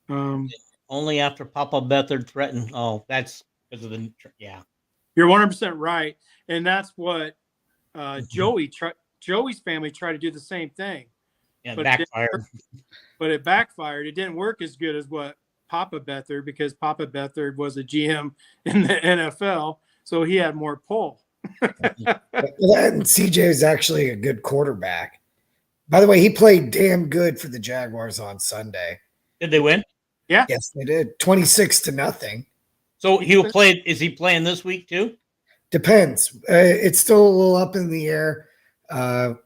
Only after Papa Beathard threatened. Oh, that's because of the – yeah. You're 100% right. And that's what Joey's family tried to do the same thing. Yeah, but backfired. But it backfired. It didn't work as good as what Papa Beathard, because Papa Beathard was a GM in the NFL, so he had more pull. And CJ is actually a good quarterback. By the way, he played damn good for the Jaguars on Sunday. Did they win? Yeah. Yes, they did. 26-0. So he'll play. Is he playing this week too? Depends. It's still a little up in the air. The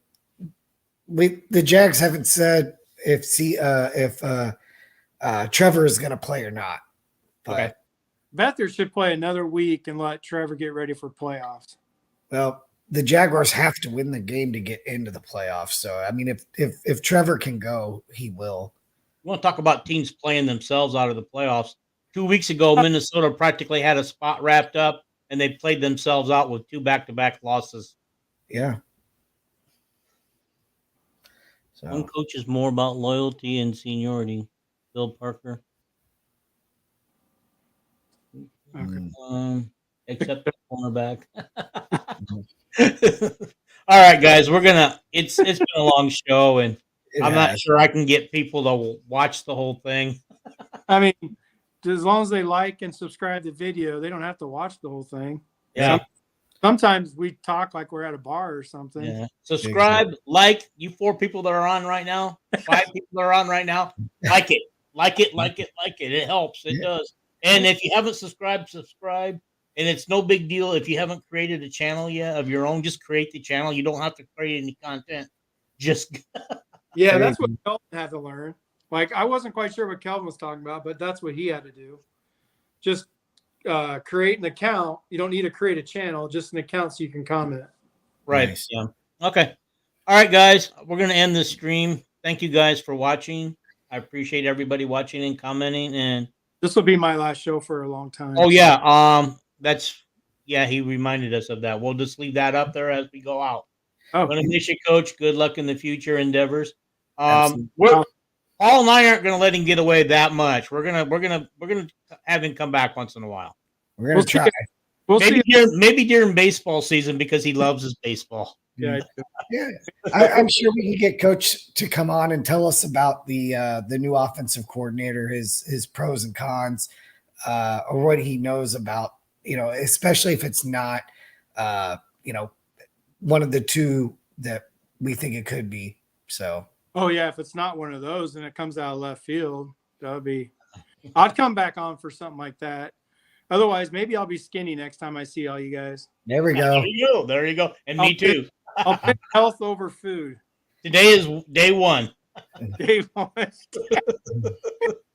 Jags haven't said if Trevor is going to play or not. But, okay. Beathard should play another week and let Trevor get ready for playoffs. Well, the Jaguars have to win the game to get into the playoffs. So, I mean, if Trevor can go, he will. We want to talk about teams playing themselves out of the playoffs. 2 weeks ago, Minnesota practically had a spot wrapped up, and they played themselves out with 2 back-to-back losses. Yeah. So. One coach is more about loyalty and seniority. Bill Parker. Okay. Except the cornerback. All right, guys, it's been a long show, and I'm not sure I can get people to watch the whole thing. I mean, as long as they like and subscribe to the video, they don't have to watch the whole thing. Yeah. Sometimes we talk like we're at a bar or something. Yeah. Subscribe, like, you 4 people that are on right now, 5 people that are on right now, like it. It helps. It does. And if you haven't subscribed, subscribe. And it's no big deal if you haven't created a channel yet of your own. Just create the channel. You don't have to create any content. Just Yeah, that's what Kelvin had to learn. Like, I wasn't quite sure what Kelvin was talking about, but that's what he had to do. Just create an account. You don't need to create a channel, just an account so you can comment. right. Nice. Yeah. Okay. All right, guys. We're gonna end this stream. Thank you guys for watching. I appreciate everybody watching and commenting. And This will be my last show for a long time. oh yeah, he reminded us of that. We'll just leave that up there as we go out. Oh, Gonna miss you, Coach. Good luck in the future endeavors. Absolutely. Paul and I aren't gonna let him get away that much. We're gonna have him come back once in a while. We're gonna try. We'll see. Maybe during baseball season because he loves his baseball. Yeah, Yeah, I'm sure we can get Coach to come on and tell us about the new offensive coordinator, his pros and cons, or what he knows about. Especially if it's not, one of the two that we think it could be. So. Oh yeah, if it's not one of those and it comes out of left field, I'd come back on for something like that. Otherwise, maybe I'll be skinny next time I see all you guys. There we go. There you go. And me too. I'll pick health over food. Today is day 1. Day 1.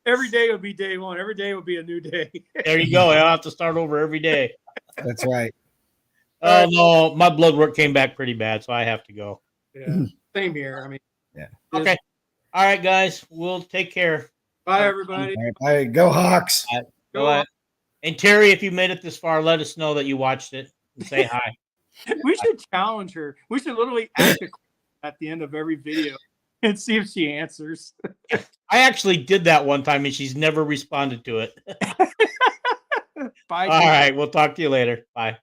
Every day will be day 1. Every day will be a new day. There you go. I'll have to start over every day. That's right. Oh no, my blood work came back pretty bad, so I have to go. Yeah. Same here. I mean, yeah. Okay. All right, guys. We'll take care. Bye, everybody. All right. Go Hawks. Go ahead. And Terry, if you made it this far, let us know that you watched it and say hi. We should challenge her. We should literally ask a question at the end of every video and see if she answers. I actually did that one time, and she's never responded to it. Bye. All right. We'll talk to you later. Bye.